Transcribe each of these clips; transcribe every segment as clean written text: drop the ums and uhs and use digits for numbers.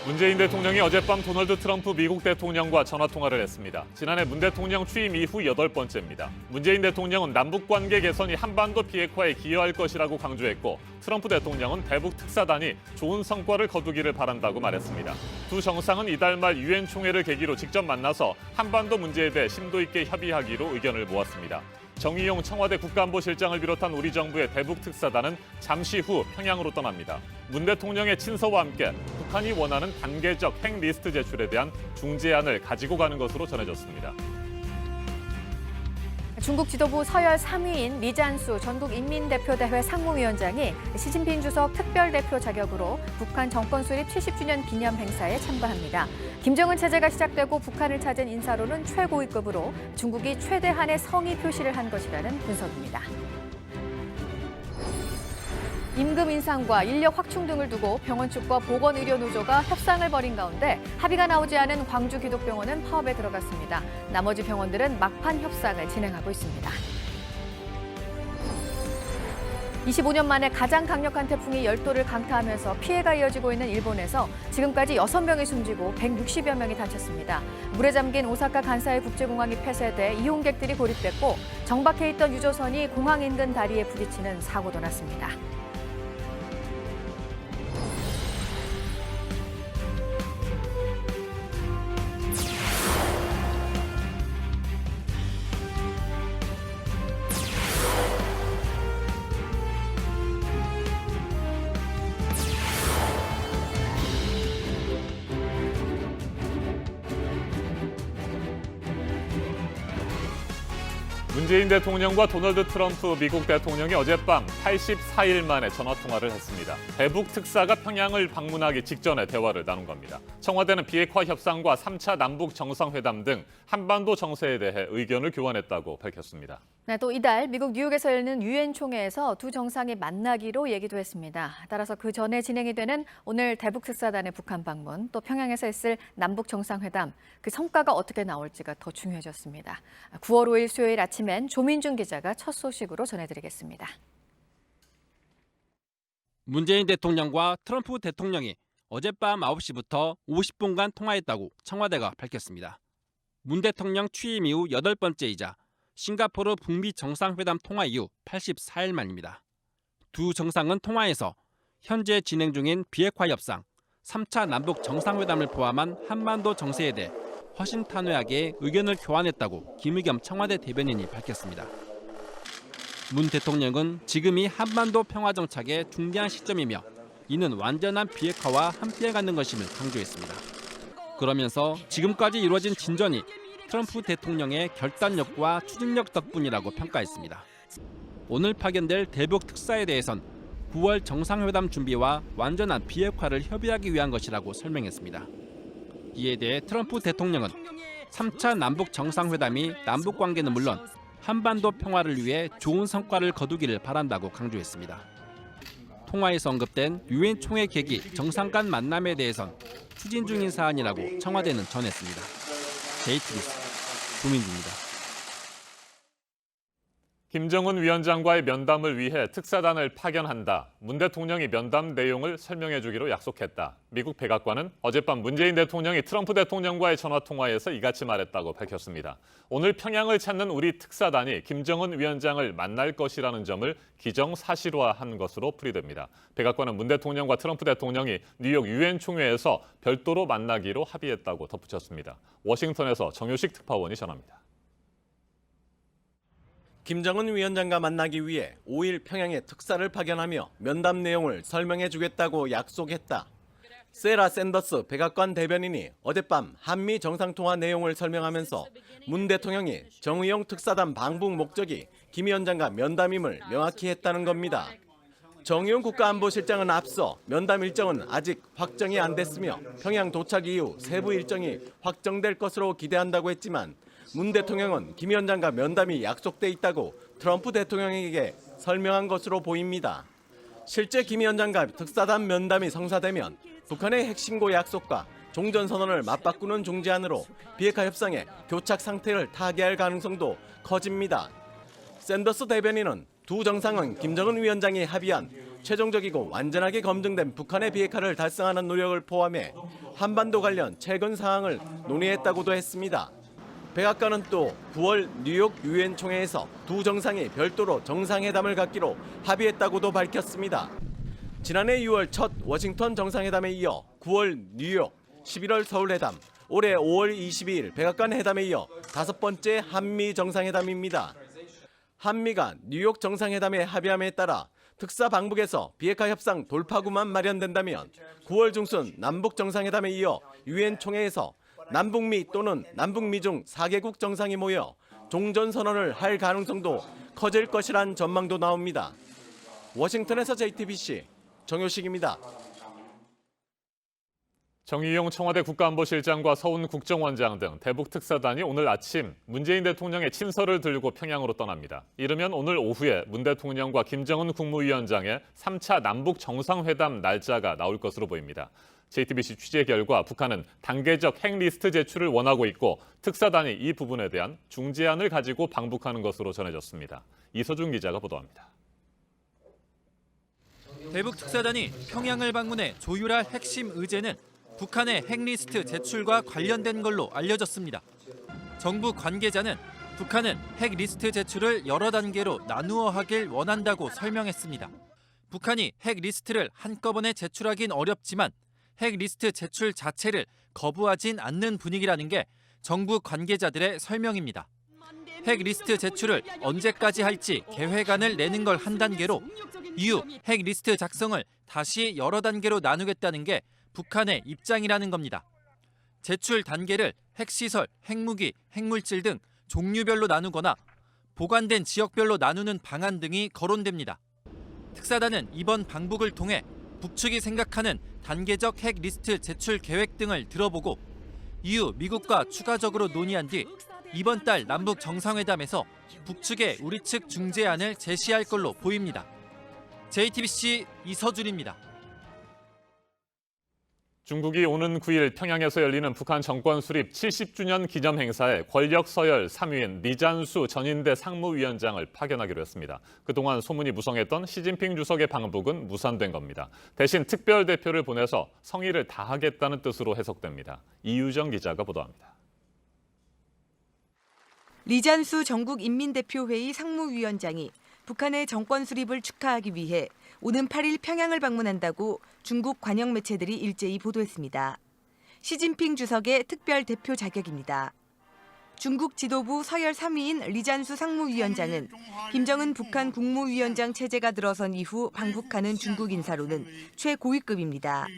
문재인 대통령이 어젯밤 도널드 트럼프 미국 대통령과 전화통화를 했습니다. 지난해 문 대통령 취임 이후 8번째입니다. 문재인 대통령은 남북관계 개선이 한반도 비핵화에 기여할 것이라고 강조했고 트럼프 대통령은 대북 특사단이 좋은 성과를 거두기를 바란다고 말했습니다. 두 정상은 이달 말 유엔 총회를 계기로 직접 만나서 한반도 문제에 대해 심도 있게 협의하기로 의견을 모았습니다. 정의용 청와대 국가안보실장을 비롯한 우리 정부의 대북 특사단은 잠시 후 평양으로 떠납니다. 문 대통령의 친서와 함께 북한이 원하는 단계적 핵 리스트 제출에 대한 중재안을 가지고 가는 것으로 전해졌습니다. 중국 지도부 서열 3위인 리잔수 전국인민대표대회 상무위원장이 시진핑 주석 특별대표 자격으로 북한 정권 수립 70주년 기념 행사에 참가합니다. 김정은 체제가 시작되고 북한을 찾은 인사로는 최고위급으로 중국이 최대한의 성의 표시를 한 것이라는 분석입니다. 임금 인상과 인력 확충 등을 두고 병원 측과 보건의료노조가 협상을 벌인 가운데 합의가 나오지 않은 광주기독병원은 파업에 들어갔습니다. 나머지 병원들은 막판 협상을 진행하고 있습니다. 25년 만에 가장 강력한 태풍이 열도를 강타하면서 피해가 이어지고 있는 일본에서 지금까지 6명이 숨지고 160여 명이 다쳤습니다. 물에 잠긴 오사카 간사이 국제공항이 폐쇄돼 이용객들이 고립됐고 정박해 있던 유조선이 공항 인근 다리에 부딪히는 사고도 났습니다. 문재인 대통령과 도널드 트럼프 미국 대통령이 어젯밤 84일 만에 전화통화를 했습니다. 대북 특사가 평양을 방문하기 직전에 대화를 나눈 겁니다. 청와대는 비핵화 협상과 3차 남북 정상회담 등 한반도 정세에 대해 의견을 교환했다고 밝혔습니다. 네, 또 이달 미국 뉴욕에서 열리는 유엔 총회에서 두 정상이 만나기로 얘기도 했습니다. 따라서 그 전에 진행이 되는 오늘 대북 특사단의 북한 방문, 또 평양에서 있을 남북 정상회담, 그 성과가 어떻게 나올지가 더 중요해졌습니다. 9월 5일 수요일 아침엔 조민준 기자가 첫 소식으로 전해드리겠습니다. 문재인 대통령과 트럼프 대통령이 어젯밤 9시부터 50분간 통화했다고 청와대가 밝혔습니다. 문 대통령 취임 이후 8번째이자 싱가포르 북미 정상회담 통화 이후 84일 만입니다. 두 정상은 통화에서 현재 진행 중인 비핵화 협상, 3차 남북 정상회담을 포함한 한반도 정세에 대해 허심탄회하게 의견을 교환했다고 김의겸 청와대 대변인이 밝혔습니다. 문 대통령은 지금이 한반도 평화 정착의 중대한 시점이며 이는 완전한 비핵화와 함께가는 것임을 강조했습니다. 그러면서 지금까지 이루어진 진전이 트럼프 대통령의 결단력과 추진력 덕분이라고 평가했습니다. 오늘 파견될 대북 특사에 대해선 9월 정상회담 준비와 완전한 비핵화를 협의하기 위한 것이라고 설명했습니다. 이에 대해 트럼프 대통령은 3차 남북 정상회담이 남북 관계는 물론 한반도 평화를 위해 좋은 성과를 거두기를 바란다고 강조했습니다. 통화에서 언급된 유엔 총회 계기 정상 간 만남에 대해선 추진 중인 사안이라고 청와대는 전했습니다. JTBC 조민주입니다. 김정은 위원장과의 면담을 위해 특사단을 파견한다. 문 대통령이 면담 내용을 설명해 주기로 약속했다. 미국 백악관은 어젯밤 문재인 대통령이 트럼프 대통령과의 전화통화에서 이같이 말했다고 밝혔습니다. 오늘 평양을 찾는 우리 특사단이 김정은 위원장을 만날 것이라는 점을 기정사실화한 것으로 풀이됩니다. 백악관은 문 대통령과 트럼프 대통령이 뉴욕 유엔 총회에서 별도로 만나기로 합의했다고 덧붙였습니다. 워싱턴에서 정효식 특파원이 전합니다. 김정은 위원장과 만나기 위해 5일 평양에 특사를 파견하며 면담 내용을 설명해 주겠다고 약속했다. 세라 샌더스 백악관 대변인이 어젯밤 한미 정상통화 내용을 설명하면서 문 대통령이 정의용 특사단 방북 목적이 김 위원장과 면담임을 명확히 했다는 겁니다. 정의용 국가안보실장은 앞서 면담 일정은 아직 확정이 안 됐으며 평양 도착 이후 세부 일정이 확정될 것으로 기대한다고 했지만 문 대통령은 김 위원장과 면담이 약속돼 있다고 트럼프 대통령에게 설명한 것으로 보입니다. 실제 김 위원장과 특사단 면담이 성사되면 북한의 핵신고 약속과 종전선언을 맞바꾸는 중재안으로 비핵화 협상의 교착 상태를 타개할 가능성도 커집니다. 샌더스 대변인은 두 정상은 김정은 위원장이 합의한 최종적이고 완전하게 검증된 북한의 비핵화를 달성하는 노력을 포함해 한반도 관련 최근 사항을 논의했다고도 했습니다. 백악관은 또 9월 뉴욕 유엔 총회에서 두 정상이 별도로 정상회담을 갖기로 합의했다고도 밝혔습니다. 지난해 6월 첫 워싱턴 정상회담에 이어 9월 뉴욕, 11월 서울회담, 올해 5월 22일 백악관 회담에 이어 5번째 한미 정상회담입니다. 한미가 뉴욕 정상회담에 합의함에 따라 특사 방북에서 비핵화 협상 돌파구만 마련된다면 9월 중순 남북 정상회담에 이어 유엔 총회에서 남북미 또는 남북미 중 4개국 정상이 모여 종전선언을 할 가능성도 커질 것이란 전망도 나옵니다. 워싱턴에서 JTBC 정효식입니다. 정의용 청와대 국가안보실장과 서훈 국정원장 등 대북 특사단이 오늘 아침 문재인 대통령의 친서를 들고 평양으로 떠납니다. 이르면 오늘 오후에 문 대통령과 김정은 국무위원장의 3차 남북 정상회담 날짜가 나올 것으로 보입니다. JTBC 취재 결과 북한은 단계적 핵 리스트 제출을 원하고 있고 특사단이 이 부분에 대한 중재안을 가지고 방북하는 것으로 전해졌습니다. 이서준 기자가 보도합니다. 대북 특사단이 평양을 방문해 조율할 핵심 의제는 북한의 핵리스트 제출과 관련된 걸로 알려졌습니다. 정부 관계자는 북한은 핵리스트 제출을 여러 단계로 나누어 하길 원한다고 설명했습니다. 북한이 핵리스트를 한꺼번에 제출하긴 어렵지만 핵리스트 제출 자체를 거부하진 않는 분위기라는 게 정부 관계자들의 설명입니다. 핵리스트 제출을 언제까지 할지 계획안을 내는 걸 한 단계로 이후 핵리스트 작성을 다시 여러 단계로 나누겠다는 게 북한의 입장이라는 겁니다. 제출 단계를 핵시설, 핵무기, 핵물질 등 종류별로 나누거나 보관된 지역별로 나누는 방안 등이 거론됩니다. 특사단은 이번 방북을 통해 북측이 생각하는 단계적 핵리스트 제출 계획 등을 들어보고 이후 미국과 추가적으로 논의한 뒤 이번 달 남북 정상회담에서 북측에 우리 측 중재안을 제시할 걸로 보입니다. JTBC 이서준입니다. 중국이 오는 9일 평양에서 열리는 북한 정권 수립 70주년 기념 행사에 권력 서열 3위인 리잔수 전인대 상무위원장을 파견하기로 했습니다. 그동안 소문이 무성했던 시진핑 주석의 방북은 무산된 겁니다. 대신 특별 대표를 보내서 성의를 다하겠다는 뜻으로 해석됩니다. 이유정 기자가 보도합니다. 리잔수 전국인민대표회의 상무위원장이 북한의 정권 수립을 축하하기 위해 오는 8일 평양을 방문한다고 중국 관영 매체들이 일제히 보도했습니다. 시진핑 주석의 특별 대표 자격입니다. 중국 지도부 서열 3위인 리잔수 상무위원장은 김정은 북한 국무위원장 체제가 들어선 이후 방북하는 중국 인사로는 최고위급입니다.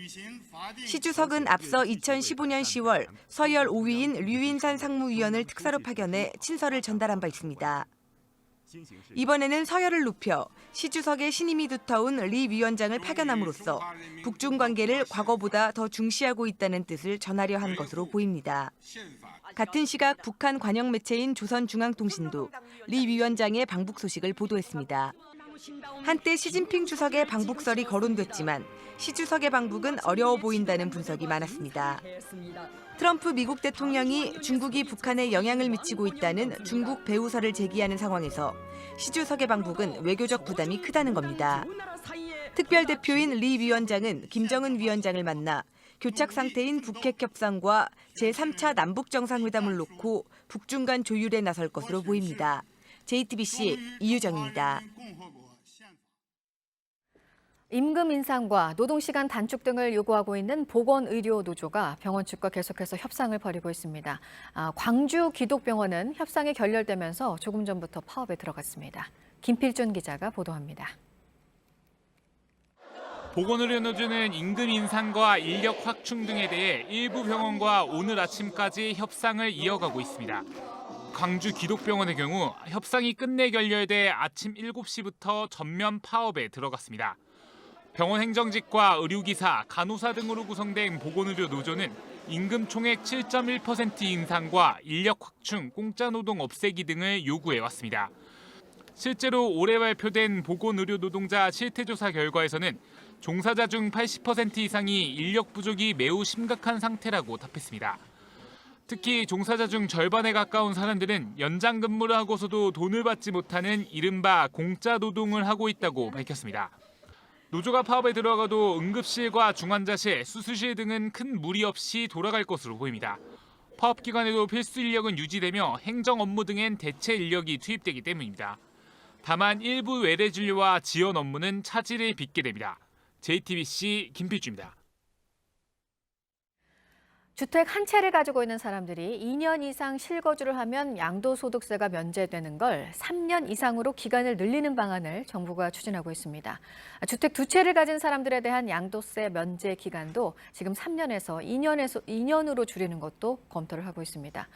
시 주석은 앞서 2015년 10월 서열 5위인 류인산 상무위원을 특사로 파견해 친서를 전달한 바 있습니다. 이번에는 서열을 높여 시 주석의 신임이 두터운 리 위원장을 파견함으로써 북중 관계를 과거보다 더 중시하고 있다는 뜻을 전하려 한 것으로 보입니다. 같은 시각 북한 관영 매체인 조선중앙통신도 리 위원장의 방북 소식을 보도했습니다. 한때 시진핑 주석의 방북설이 거론됐지만 시 주석의 방북은 어려워 보인다는 분석이 많았습니다. 트럼프 미국 대통령이 중국이 북한에 영향을 미치고 있다는 중국 배후설을 제기하는 상황에서 시 주석의 방북은 외교적 부담이 크다는 겁니다. 특별대표인 리 위원장은 김정은 위원장을 만나 교착 상태인 북핵 협상과 제3차 남북 정상회담을 놓고 북중 간 조율에 나설 것으로 보입니다. JTBC 이유정입니다. 임금 인상과 노동시간 단축 등을 요구하고 있는 보건의료노조가 병원 측과 계속해서 협상을 벌이고 있습니다. 광주 기독병원은 협상이 결렬되면서 조금 전부터 파업에 들어갔습니다. 김필준 기자가 보도합니다. 보건의료노조는 임금 인상과 인력 확충 등에 대해 일부 병원과 오늘 아침까지 협상을 이어가고 있습니다. 광주 기독병원의 경우 협상이 끝내 결렬돼 아침 7시부터 전면 파업에 들어갔습니다. 병원 행정직과 의료기사, 간호사 등으로 구성된 보건의료 노조는 임금 총액 7.1% 인상과 인력 확충, 공짜 노동 없애기 등을 요구해왔습니다. 실제로 올해 발표된 보건의료 노동자 실태조사 결과에서는 종사자 중 80% 이상이 인력 부족이 매우 심각한 상태라고 답했습니다. 특히 종사자 중 절반에 가까운 사람들은 연장 근무를 하고서도 돈을 받지 못하는 이른바 공짜 노동을 하고 있다고 밝혔습니다. 노조가 파업에 들어가도 응급실과 중환자실, 수술실 등은 큰 무리 없이 돌아갈 것으로 보입니다. 파업 기간에도 필수 인력은 유지되며 행정 업무 등엔 대체 인력이 투입되기 때문입니다. 다만 일부 외래 진료와 지원 업무는 차질을 빚게 됩니다. JTBC 김필주입니다. 주택 한 채를 가지고 있는 사람들이 2년 이상 실거주를 하면 양도소득세가 면제되는 걸 3년 이상으로 기간을 늘리는 방안을 정부가 추진하고 있습니다. 주택 두 채를 가진 사람들에 대한 양도세 면제 기간도 지금 3년에서 2년으로 줄이는 것도 검토를 하고 있습니다.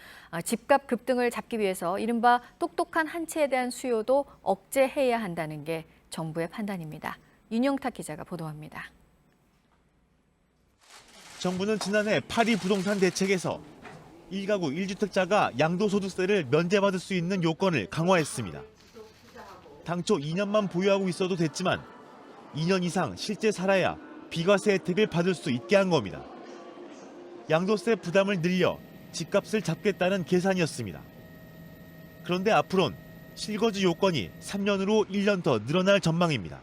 집값 급등을 잡기 위해서 이른바 똑똑한 한 채에 대한 수요도 억제해야 한다는 게 정부의 판단입니다. 윤영탁 기자가 보도합니다. 정부는 지난해 파리 부동산 대책에서 1가구 1주택자가 양도소득세를 면제받을 수 있는 요건을 강화했습니다. 당초 2년만 보유하고 있어도 됐지만 2년 이상 실제 살아야 비과세 혜택을 받을 수 있게 한 겁니다. 양도세 부담을 늘려 집값을 잡겠다는 계산이었습니다. 그런데 앞으론 실거주 요건이 3년으로 1년 더 늘어날 전망입니다.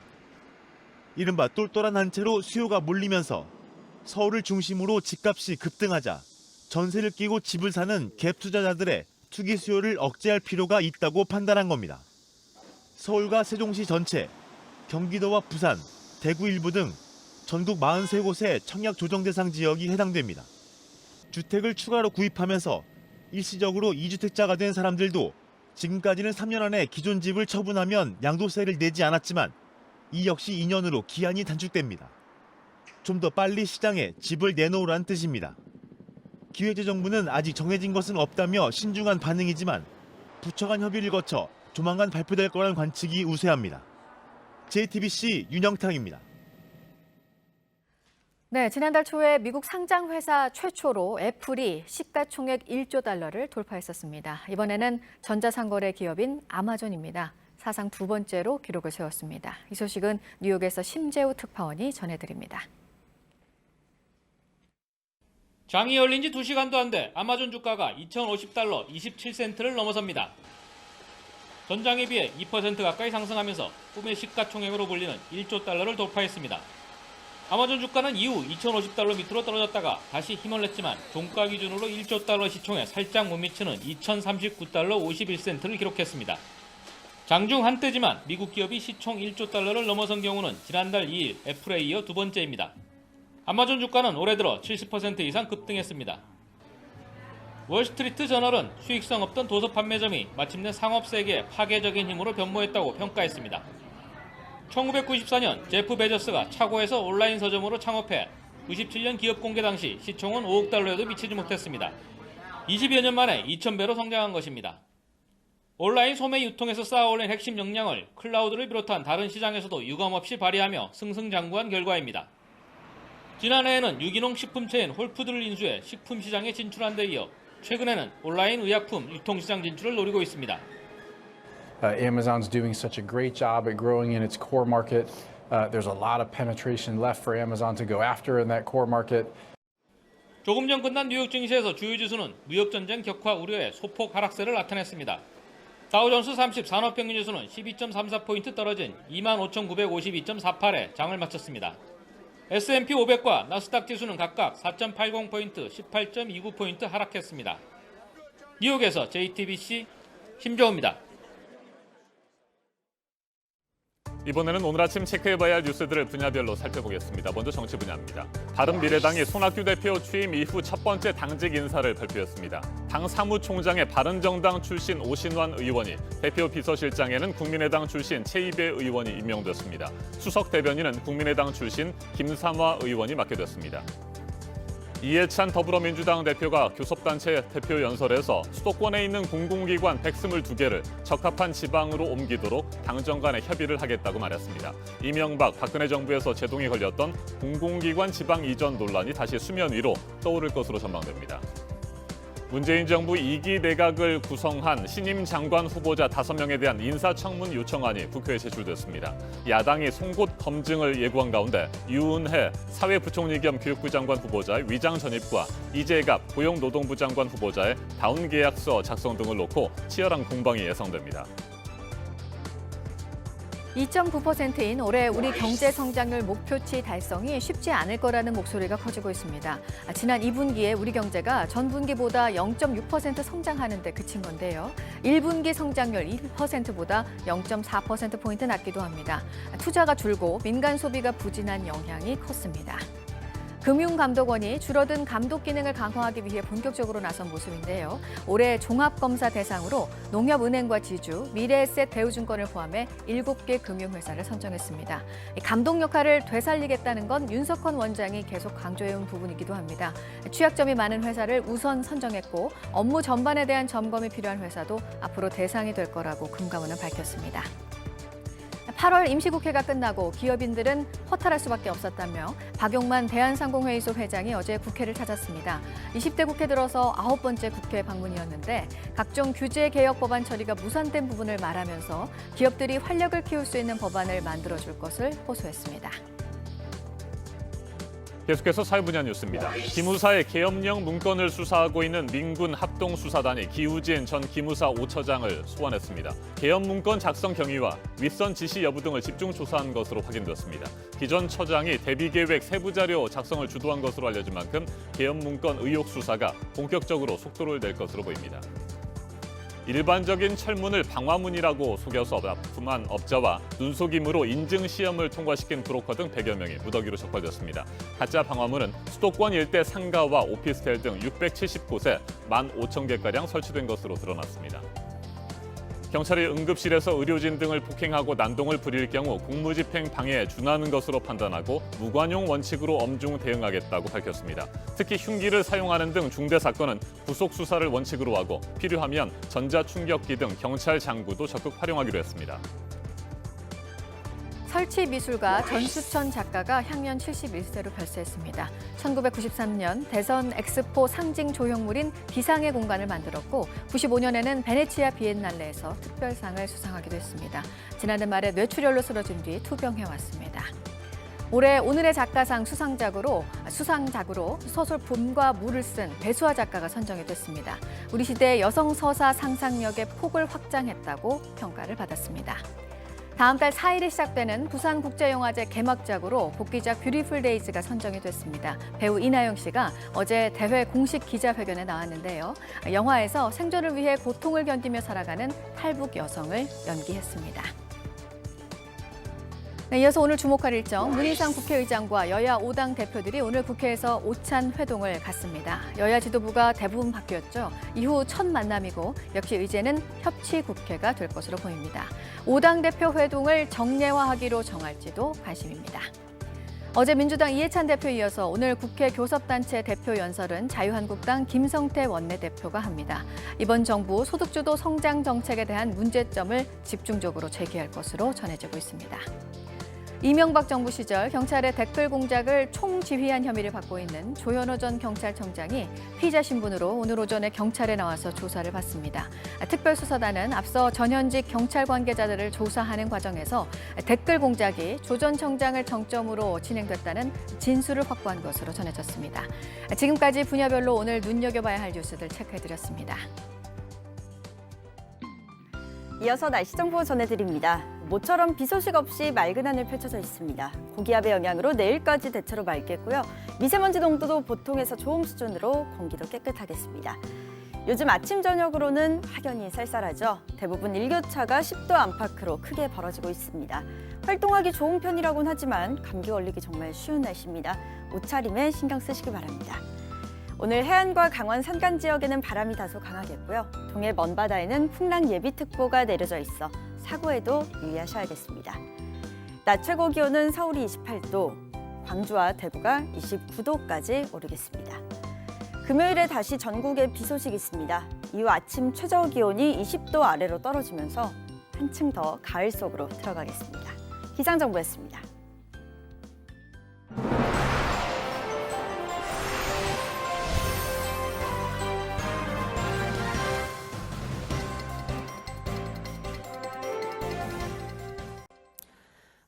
이른바 똘똘한 한 채로 수요가 몰리면서 서울을 중심으로 집값이 급등하자 전세를 끼고 집을 사는 갭 투자자들의 투기 수요를 억제할 필요가 있다고 판단한 겁니다. 서울과 세종시 전체, 경기도와 부산, 대구 일부 등 전국 43곳의 청약 조정 대상 지역이 해당됩니다. 주택을 추가로 구입하면서 일시적으로 2주택자가 된 사람들도 지금까지는 3년 안에 기존 집을 처분하면 양도세를 내지 않았지만 이 역시 2년으로 기한이 단축됩니다. 좀 더 빨리 시장에 집을 내놓으라는 뜻입니다. 기획재정부는 아직 정해진 것은 없다며 신중한 반응이지만 부처 간 협의를 거쳐 조만간 발표될 거라는 관측이 우세합니다. JTBC 윤영탁입니다. 네, 지난달 초에 미국 상장회사 최초로 애플이 시가총액 1조 달러를 돌파했었습니다. 이번에는 전자상거래 기업인 아마존입니다. 사상 두 번째로 기록을 세웠습니다. 이 소식은 뉴욕에서 심재우 특파원이 전해드립니다. 장이 열린 지 2시간도 안 돼 아마존 주가가 2,050달러 27센트를 넘어섭니다. 전장에 비해 2% 가까이 상승하면서 꿈의 시가총액으로 불리는 1조 달러를 돌파했습니다. 아마존 주가는 이후 2,050달러 밑으로 떨어졌다가 다시 힘을 냈지만 종가 기준으로 1조 달러 시총에 살짝 못 미치는 2,039달러 51센트를 기록했습니다. 장중 한때지만 미국 기업이 시총 1조 달러를 넘어선 경우는 지난달 2일 애플에 이어 두 번째입니다. 아마존 주가는 올해 들어 70% 이상 급등했습니다. 월스트리트 저널은 수익성 없던 도서 판매점이 마침내 상업 세계의 파괴적인 힘으로 변모했다고 평가했습니다. 1994년 제프 베조스가 차고에서 온라인 서점으로 창업해 97년 기업 공개 당시 시총은 5억 달러에도 미치지 못했습니다. 20여 년 만에 2,000배로 성장한 것입니다. 온라인 소매 유통에서 쌓아올린 핵심 역량을 클라우드를 비롯한 다른 시장에서도 유감없이 발휘하며 승승장구한 결과입니다. 지난해에는 유기농 식품체인 홀푸드를 인수해 식품 시장에 진출한 데 이어 최근에는 온라인 의약품 유통시장 진출을 노리고 있습니다. Amazon's doing such a great job at growing in its core market. There's a lot of penetration left for Amazon to go after in that core market. 조금 전 끝난 뉴욕 증시에서 주요 지수는 무역전쟁 격화 우려에 소폭 하락세를 나타냈습니다. 다우존스 30 산업평균 지수는 12.34포인트 떨어진 25,952.48에 장을 마쳤습니다. S&P 500과 나스닥 지수는 각각 4.80포인트, 18.29포인트 하락했습니다. 뉴욕에서 JTBC 심재호입니다. 이번에는 오늘 아침 체크해봐야 할 뉴스들을 분야별로 살펴보겠습니다. 먼저 정치 분야입니다. 바른미래당이 손학규 대표 취임 이후 첫 번째 당직 인사를 발표했습니다. 당 사무총장에 바른정당 출신 오신환 의원이, 대표 비서실장에는 국민의당 출신 최이배 의원이 임명됐습니다. 수석 대변인은 국민의당 출신 김삼화 의원이 맡게 됐습니다. 이해찬 더불어민주당 대표가 교섭단체 대표 연설에서 수도권에 있는 공공기관 122개를 적합한 지방으로 옮기도록 당정 간에 협의를 하겠다고 말했습니다. 이명박, 박근혜 정부에서 제동이 걸렸던 공공기관 지방 이전 논란이 다시 수면 위로 떠오를 것으로 전망됩니다. 문재인 정부 2기 내각을 구성한 신임 장관 후보자 5명에 대한 인사청문 요청안이 국회에 제출됐습니다. 야당이 송곳 검증을 예고한 가운데 유은혜 사회부총리 겸 교육부 장관 후보자의 위장 전입과 이재갑 고용노동부 장관 후보자의 다운 계약서 작성 등을 놓고 치열한 공방이 예상됩니다. 2.9%인 올해 우리 경제 성장률 목표치 달성이 쉽지 않을 거라는 목소리가 커지고 있습니다. 지난 2분기에 우리 경제가 전분기보다 0.6% 성장하는 데 그친 건데요. 1분기 성장률 1%보다 0.4%포인트 낮기도 합니다. 투자가 줄고 민간 소비가 부진한 영향이 컸습니다. 금융감독원이 줄어든 감독 기능을 강화하기 위해 본격적으로 나선 모습인데요. 올해 종합검사 대상으로 농협은행과 지주, 미래에셋 대우증권을 포함해 7개 금융회사를 선정했습니다. 감독 역할을 되살리겠다는 건 윤석헌 원장이 계속 강조해온 부분이기도 합니다. 취약점이 많은 회사를 우선 선정했고 업무 전반에 대한 점검이 필요한 회사도 앞으로 대상이 될 거라고 금감원은 밝혔습니다. 8월 임시국회가 끝나고 기업인들은 허탈할 수밖에 없었다며 박용만 대한상공회의소 회장이 어제 국회를 찾았습니다. 20대 국회 들어서 9번째 국회 방문이었는데 각종 규제 개혁 법안 처리가 무산된 부분을 말하면서 기업들이 활력을 키울 수 있는 법안을 만들어줄 것을 호소했습니다. 계속해서 사회 분야 뉴스입니다. 기무사의 계엄령 문건을 수사하고 있는 민군 합동수사단이 기우진 전 기무사 5처장을 소환했습니다. 계엄 문건 작성 경위와 윗선 지시 여부 등을 집중 조사한 것으로 확인됐습니다. 기존 처장이 대비 계획 세부 자료 작성을 주도한 것으로 알려진 만큼 계엄 문건 의혹 수사가 본격적으로 속도를 낼 것으로 보입니다. 일반적인 철문을 방화문이라고 속여서 납품한 업자와 눈속임으로 인증 시험을 통과시킨 브로커 등 100여 명이 무더기로 적발됐습니다. 가짜 방화문은 수도권 일대 상가와 오피스텔 등 670곳에 15,000개가량 설치된 것으로 드러났습니다. 경찰이 응급실에서 의료진 등을 폭행하고 난동을 부릴 경우 공무집행 방해에 준하는 것으로 판단하고 무관용 원칙으로 엄중 대응하겠다고 밝혔습니다. 특히 흉기를 사용하는 등 중대 사건은 구속 수사를 원칙으로 하고 필요하면 전자충격기 등 경찰 장구도 적극 활용하기로 했습니다. 설치 미술가 전수천 작가가 향년 71세로 별세했습니다. 1993년 대선 엑스포 상징 조형물인 비상의 공간을 만들었고 95년에는 베네치아 비엔날레에서 특별상을 수상하기도 했습니다. 지난해 말에 뇌출혈로 쓰러진 뒤 투병해왔습니다. 올해 오늘의 작가상 수상작으로 소설 봄과 물을 쓴 배수아 작가가 선정이 됐습니다. 우리 시대의 여성 서사 상상력의 폭을 확장했다고 평가를 받았습니다. 다음 달 4일에 시작되는 부산국제영화제 개막작으로 복귀작 뷰티풀 데이즈가 선정이 됐습니다. 배우 이나영 씨가 어제 대회 공식 기자회견에 나왔는데요. 영화에서 생존을 위해 고통을 견디며 살아가는 탈북 여성을 연기했습니다. 네, 이어서 오늘 주목할 일정, 문희상 국회의장과 여야 5당 대표들이 오늘 국회에서 오찬 회동을 갖습니다. 여야 지도부가 대부분 바뀌었죠. 이후 첫 만남이고 역시 의제는 협치 국회가 될 것으로 보입니다. 5당 대표 회동을 정례화하기로 정할지도 관심입니다. 어제 민주당 이해찬 대표에 이어서 오늘 국회 교섭단체 대표 연설은 자유한국당 김성태 원내대표가 합니다. 이번 정부 소득주도 성장 정책에 대한 문제점을 집중적으로 제기할 것으로 전해지고 있습니다. 이명박 정부 시절 경찰의 댓글 공작을 총지휘한 혐의를 받고 있는 조현호 전 경찰청장이 피의자 신분으로 오늘 오전에 경찰에 나와서 조사를 받습니다. 특별수사단은 앞서 전현직 경찰 관계자들을 조사하는 과정에서 댓글 공작이 조 전 청장을 정점으로 진행됐다는 진술을 확보한 것으로 전해졌습니다. 지금까지 분야별로 오늘 눈여겨봐야 할 뉴스들 체크해드렸습니다. 이어서 날씨 정보 전해드립니다. 모처럼 비 소식 없이 맑은 하늘 펼쳐져 있습니다. 고기압의 영향으로 내일까지 대체로 맑겠고요. 미세먼지 농도도 보통에서 좋음 수준으로 공기도 깨끗하겠습니다. 요즘 아침 저녁으로는 확연히 쌀쌀하죠. 대부분 일교차가 10도 안팎으로 크게 벌어지고 있습니다. 활동하기 좋은 편이라고는 하지만 감기 걸리기 정말 쉬운 날씨입니다. 옷차림에 신경 쓰시기 바랍니다. 오늘 해안과 강원 산간 지역에는 바람이 다소 강하겠고요. 동해 먼바다에는 풍랑 예비특보가 내려져 있어 사고에도 유의하셔야겠습니다. 낮 최고 기온은 서울이 28도, 광주와 대구가 29도까지 오르겠습니다. 금요일에 다시 전국에 비 소식이 있습니다. 이후 아침 최저 기온이 20도 아래로 떨어지면서 한층 더 가을 속으로 들어가겠습니다. 기상정보였습니다.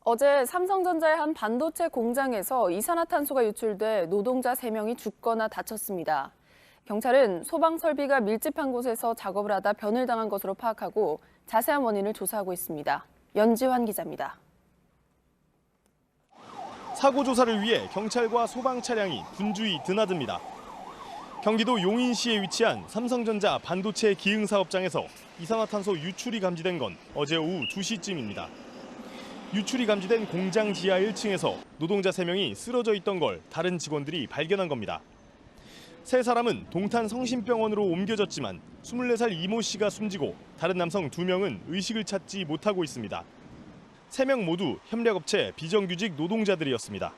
어제 삼성전자의 한 반도체 공장에서 이산화탄소가 유출돼 노동자 3명이 죽거나 다쳤습니다. 경찰은 소방 설비가 밀집한 곳에서 작업을 하다 변을 당한 것으로 파악하고 자세한 원인을 조사하고 있습니다. 연지환 기자입니다. 사고 조사를 위해 경찰과 소방 차량이 분주히 드나듭니다. 경기도 용인시에 위치한 삼성전자 반도체 기흥 사업장에서 이산화탄소 유출이 감지된 건 어제 오후 2시쯤입니다. 유출이 감지된 공장 지하 1층에서 노동자 3명이 쓰러져 있던 걸 다른 직원들이 발견한 겁니다. 세 사람은 동탄 성심병원으로 옮겨졌지만 24살 이모 씨가 숨지고 다른 남성 2명은 의식을 찾지 못하고 있습니다. 3명 모두 협력업체 비정규직 노동자들이었습니다.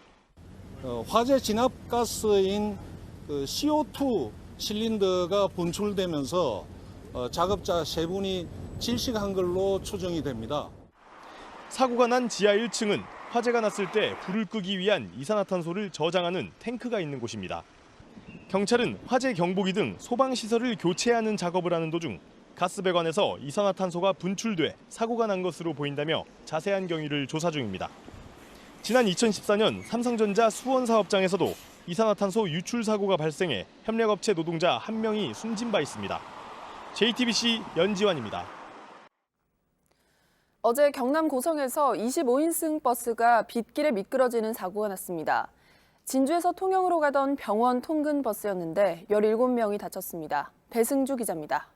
화재 진압가스인 CO2 실린더가 분출되면서 작업자 3분이 질식한 걸로 추정이 됩니다. 사고가 난 지하 1층은 화재가 났을 때 불을 끄기 위한 이산화탄소를 저장하는 탱크가 있는 곳입니다. 경찰은 화재 경보기 등 소방시설을 교체하는 작업을 하는 도중 가스배관에서 이산화탄소가 분출돼 사고가 난 것으로 보인다며 자세한 경위를 조사 중입니다. 지난 2014년 삼성전자 수원 사업장에서도 이산화탄소 유출 사고가 발생해 협력업체 노동자 1명이 숨진 바 있습니다. JTBC 연지환입니다. 어제 경남 고성에서 25인승 버스가 빗길에 미끄러지는 사고가 났습니다. 진주에서 통영으로 가던 병원 통근 버스였는데 17명이 다쳤습니다. 배승주 기자입니다.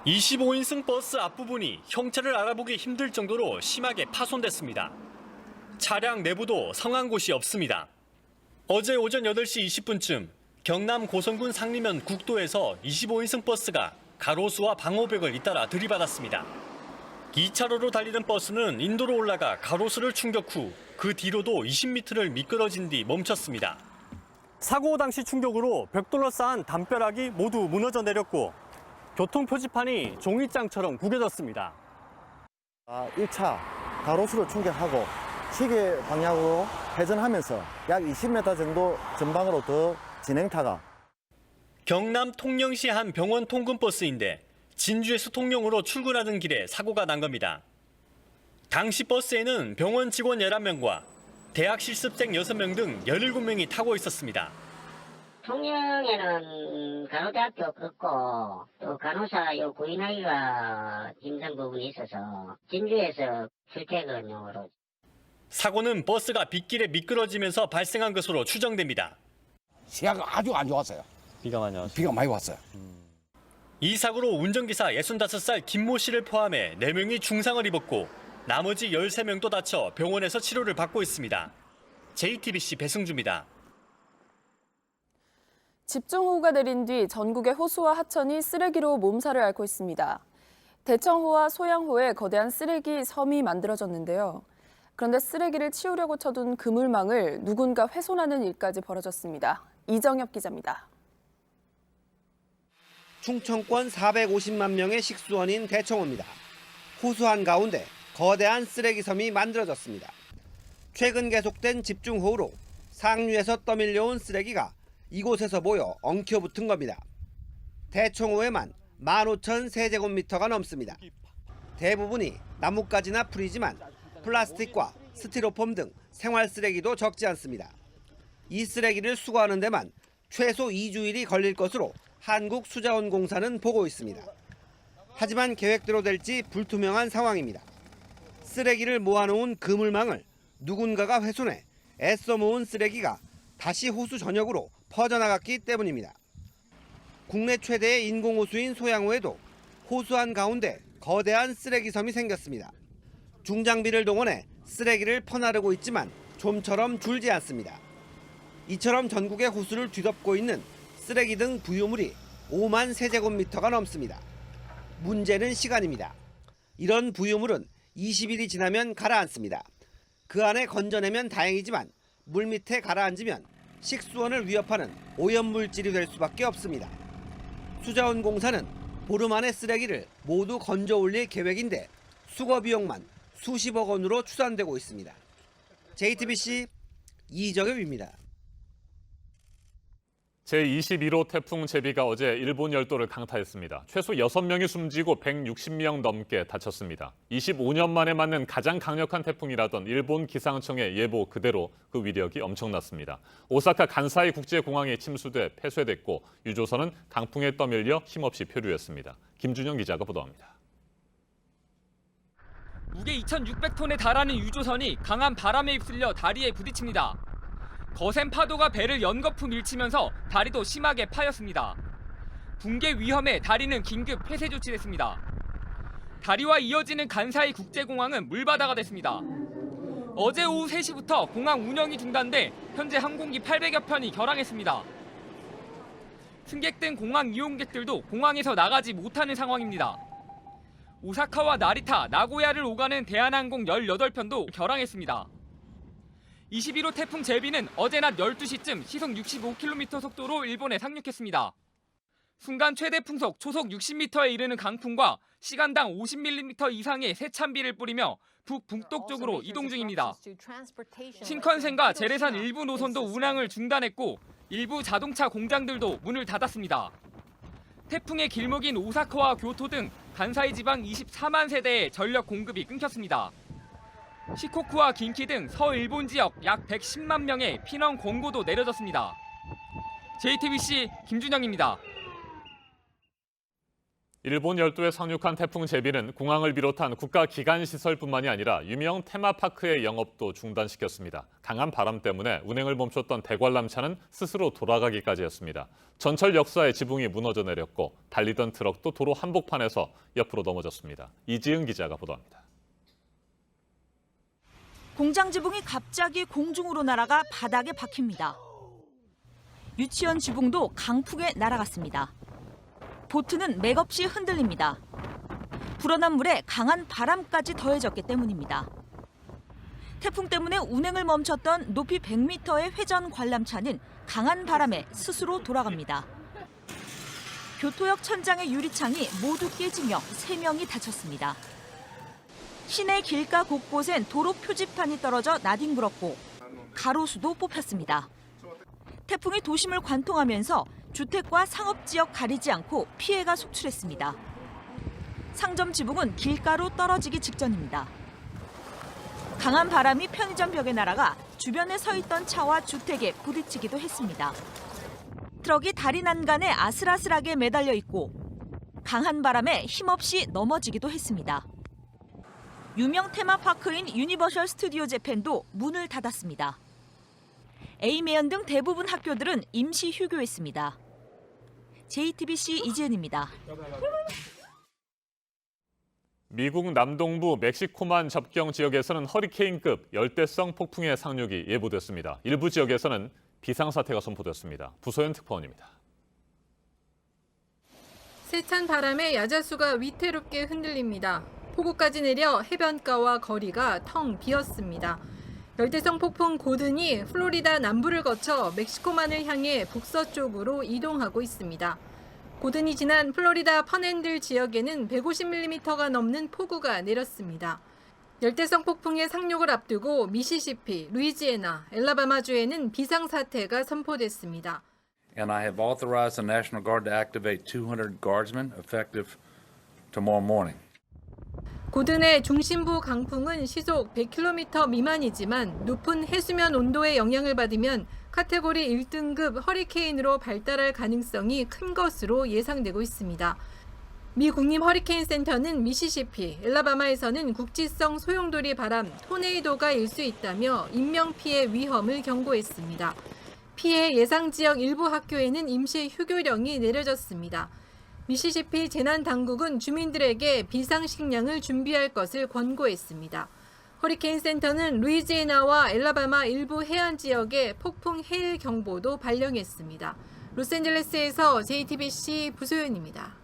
25인승 버스 앞부분이 형체를 알아보기 힘들 정도로 심하게 파손됐습니다. 차량 내부도 성한 곳이 없습니다. 어제 오전 8시 20분쯤 경남 고성군 상리면 국도에서 25인승 버스가 가로수와 방호벽을 잇따라 들이받았습니다. 2차로로 달리던 버스는 인도로 올라가 가로수를 충격 후 그 뒤로도 20m를 미끄러진 뒤 멈췄습니다. 사고 당시 충격으로 벽돌로 쌓은 담벼락이 모두 무너져 내렸고 교통 표지판이 종이장처럼 구겨졌습니다. 1차 가로수를 충격하고 시계 방향으로 회전하면서 약 20m 정도 전방으로 더 진행타가. 경남 통영시 한 병원 통근버스인데 진주에서 통영으로 출근하던 길에 사고가 난 겁니다. 당시 버스에는 병원 직원 11명과 대학 실습생 6명 등 17명이 타고 있었습니다. 통영에는 간호대학교 없고 또 간호사 구인하기가 힘든 부분이 있어서 진주에서 출퇴근용으로. 사고는 버스가 빗길에 미끄러지면서 발생한 것으로 추정됩니다. 시야가 아주 안 좋았어요. 비가 많이 왔어요. 이 사고로 운전기사 65살 김모 씨를 포함해 4명이 중상을 입었고 나머지 13명도 다쳐 병원에서 치료를 받고 있습니다. JTBC 배승주입니다. 집중호우가 내린 뒤 전국의 호수와 하천이 쓰레기로 몸살을 앓고 있습니다. 대청호와 소양호에 거대한 쓰레기 섬이 만들어졌는데요. 그런데 쓰레기를 치우려고 쳐둔 그물망을 누군가 훼손하는 일까지 벌어졌습니다. 이정엽 기자입니다. 충청권 450만 명의 식수원인 대청호입니다. 호수 한가운데 거대한 쓰레기 섬이 만들어졌습니다. 최근 계속된 집중호우로 상류에서 떠밀려온 쓰레기가 이곳에서 모여 엉켜붙은 겁니다. 대청호에만 15,000세제곱미터가 넘습니다. 대부분이 나뭇가지나 풀이지만 플라스틱과 스티로폼 등 생활 쓰레기도 적지 않습니다. 이 쓰레기를 수거하는 데만 최소 2주일이 걸릴 것으로 한국수자원공사는 보고 있습니다. 하지만 계획대로 될지 불투명한 상황입니다. 쓰레기를 모아놓은 그물망을 누군가가 훼손해 애써 모은 쓰레기가 다시 호수 전역으로 퍼져나갔기 때문입니다. 국내 최대의 인공호수인 소양호에도 호수 한가운데 거대한 쓰레기섬이 생겼습니다. 중장비를 동원해 쓰레기를 퍼나르고 있지만 좀처럼 줄지 않습니다. 이처럼 전국의 호수를 뒤덮고 있는 쓰레기 등 부유물이 5만 세제곱미터가 넘습니다. 문제는 시간입니다. 이런 부유물은 20일이 지나면 가라앉습니다. 그 안에 건져내면 다행이지만 물밑에 가라앉으면 식수원을 위협하는 오염물질이 될 수밖에 없습니다. 수자원공사는 보름 안에 쓰레기를 모두 건져 올릴 계획인데 수거 비용만 수십억 원으로 추산되고 있습니다. JTBC 이정엽입니다. 제21호 태풍 제비가 어제 일본 열도를 강타했습니다. 최소 6명이 숨지고 160명 넘게 다쳤습니다. 25년 만에 맞는 가장 강력한 태풍이라던 일본 기상청의 예보 그대로 그 위력이 엄청났습니다. 오사카 간사이 국제공항에 침수돼 폐쇄됐고 유조선은 강풍에 떠밀려 힘없이 표류했습니다. 김준영 기자가 보도합니다. 무게 2,600톤에 달하는 유조선이 강한 바람에 휩쓸려 다리에 부딪힙니다. 거센 파도가 배를 연거푸 밀치면서 다리도 심하게 파였습니다. 붕괴 위험에 다리는 긴급 폐쇄 조치됐습니다. 다리와 이어지는 간사이 국제공항은 물바다가 됐습니다. 어제 오후 3시부터 공항 운영이 중단돼 현재 항공기 800여 편이 결항했습니다. 승객 등 공항 이용객들도 공항에서 나가지 못하는 상황입니다. 오사카와 나리타, 나고야를 오가는 대한항공 18편도 결항했습니다. 21호 태풍 제비는 어제 낮 12시쯤 시속 65km 속도로 일본에 상륙했습니다. 순간 최대 풍속 초속 60m에 이르는 강풍과 시간당 50mm 이상의 세찬비를 뿌리며 북북동쪽으로 이동 중입니다. 신칸센과 제레산 일부 노선도 운항을 중단했고 일부 자동차 공장들도 문을 닫았습니다. 태풍의 길목인 오사카와 교토 등 간사이 지방 24만 세대의 전력 공급이 끊겼습니다. 시코쿠와 긴키 등 서일본 지역 약 110만 명의 피난 권고도 내려졌습니다. JTBC 김준영입니다. 일본 열도에 상륙한 태풍 제비는 공항을 비롯한 국가 기관 시설뿐만이 아니라 유명 테마파크의 영업도 중단시켰습니다. 강한 바람 때문에 운행을 멈췄던 대관람차는 스스로 돌아가기까지 했습니다. 전철 역사의 지붕이 무너져 내렸고 달리던 트럭도 도로 한복판에서 옆으로 넘어졌습니다. 이지은 기자가 보도합니다. 공장 지붕이 갑자기 공중으로 날아가 바닥에 박힙니다. 유치원 지붕도 강풍에 날아갔습니다. 보트는 맥없이 흔들립니다. 불어난 물에 강한 바람까지 더해졌기 때문입니다. 태풍 때문에 운행을 멈췄던 높이 100m의 회전 관람차는 강한 바람에 스스로 돌아갑니다. 교토역 천장의 유리창이 모두 깨지며 3명이 다쳤습니다. 시내 길가 곳곳엔 도로 표지판이 떨어져 나뒹굴었고 가로수도 뽑혔습니다. 태풍이 도심을 관통하면서 주택과 상업지역 가리지 않고 피해가 속출했습니다. 상점 지붕은 길가로 떨어지기 직전입니다. 강한 바람이 편의점 벽에 날아가 주변에 서 있던 차와 주택에 부딪히기도 했습니다. 트럭이 다리 난간에 아슬아슬하게 매달려 있고 강한 바람에 힘없이 넘어지기도 했습니다. 유명 테마파크인 유니버셜 스튜디오 재팬도 문을 닫았습니다. 에이메현 등 대부분 학교들은 임시 휴교했습니다. JTBC 이지은입니다. 미국 남동부 멕시코만 접경 지역에서는 허리케인급 열대성 폭풍의 상륙이 예보됐습니다. 일부 지역에서는 비상사태가 선포됐습니다. 부소연 특파원입니다. 세찬 바람에 야자수가 위태롭게 흔들립니다. 폭우까지 내려 해변가와 거리가 텅 비었습니다. 열대성 폭풍 고든이 플로리다 남부를 거쳐 멕시코만을 향해 북서쪽으로 이동하고 있습니다. 고든이 지난 플로리다 퍼넨들 지역에는 150mm가 넘는 폭우가 내렸습니다. 열대성 폭풍의 상륙을 앞두고 미시시피, 루이지애나, 엘라바마주에는 비상사태가 선포됐습니다. And I have authorized the National Guard to activate 200 guardsmen effective tomorrow morning. 고든의 중심부 강풍은 시속 100km 미만이지만 높은 해수면 온도의 영향을 받으면 카테고리 1등급 허리케인으로 발달할 가능성이 큰 것으로 예상되고 있습니다. 미 국립 허리케인 센터는 미시시피, 엘라바마에서는 국지성 소용돌이 바람, 토네이도가 일 수 있다며 인명피해 위험을 경고했습니다. 피해 예상 지역 일부 학교에는 임시 휴교령이 내려졌습니다. 미시시피 재난당국은 주민들에게 비상식량을 준비할 것을 권고했습니다. 허리케인 센터는 루이지애나와 엘라바마 일부 해안 지역에 폭풍 해일 경보도 발령했습니다. 로스앤젤레스에서 JTBC 부소연입니다.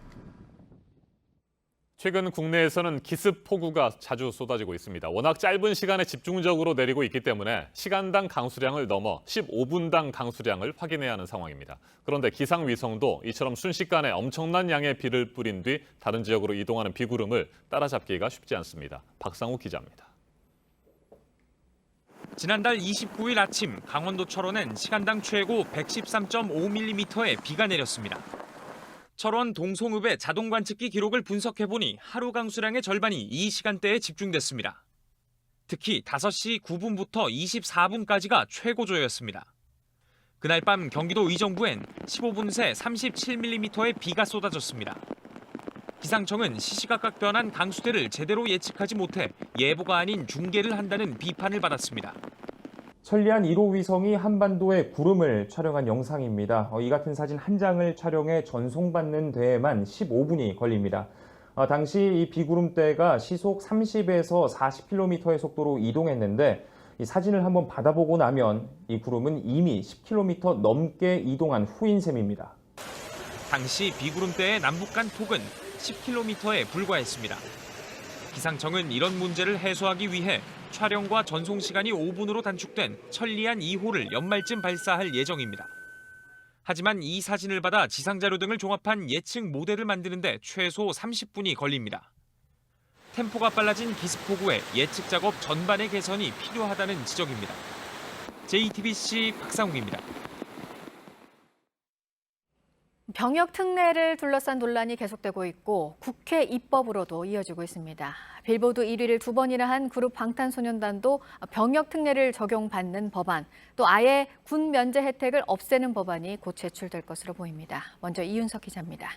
최근 국내에서는 기습 폭우가 자주 쏟아지고 있습니다. 워낙 짧은 시간에 집중적으로 내리고 있기 때문에 시간당 강수량을 넘어 15분당 강수량을 확인해야 하는 상황입니다. 그런데 기상위성도 이처럼 순식간에 엄청난 양의 비를 뿌린 뒤 다른 지역으로 이동하는 비구름을 따라잡기가 쉽지 않습니다. 박상우 기자입니다. 지난달 29일 아침 강원도 철원엔 시간당 최고 113.5mm의 비가 내렸습니다. 철원 동송읍의 자동 관측기 기록을 분석해보니 하루 강수량의 절반이 이 시간대에 집중됐습니다. 특히 5시 9분부터 24분까지가 최고조였습니다. 그날 밤 경기도 의정부엔 15분 새 37mm의 비가 쏟아졌습니다. 기상청은 시시각각 변한 강수대를 제대로 예측하지 못해 예보가 아닌 중계를 한다는 비판을 받았습니다. 천리안 1호 위성이 한반도의 구름을 촬영한 영상입니다. 이 같은 사진 한 장을 촬영해 전송받는 데에만 15분이 걸립니다. 당시 이 비구름대가 시속 30에서 40km의 속도로 이동했는데 이 사진을 한번 받아보고 나면 이 구름은 이미 10km 넘게 이동한 후인 셈입니다. 당시 비구름대의 남북 간 폭은 10km에 불과했습니다. 기상청은 이런 문제를 해소하기 위해 촬영과 전송 시간이 5분으로 단축된 천리안 2호를 연말쯤 발사할 예정입니다. 하지만 이 사진을 받아 지상자료 등을 종합한 예측 모델을 만드는데 최소 30분이 걸립니다. 템포가 빨라진 기습포구의 예측 작업 전반의 개선이 필요하다는 지적입니다. JTBC 박상욱입니다. 병역 특례를 둘러싼 논란이 계속되고 있고 국회 입법으로도 이어지고 있습니다. 빌보드 1위를 2번이나 한 그룹 방탄소년단도 병역 특례를 적용받는 법안, 또 아예 군 면제 혜택을 없애는 법안이 곧 제출될 것으로 보입니다. 먼저 이윤석 기자입니다.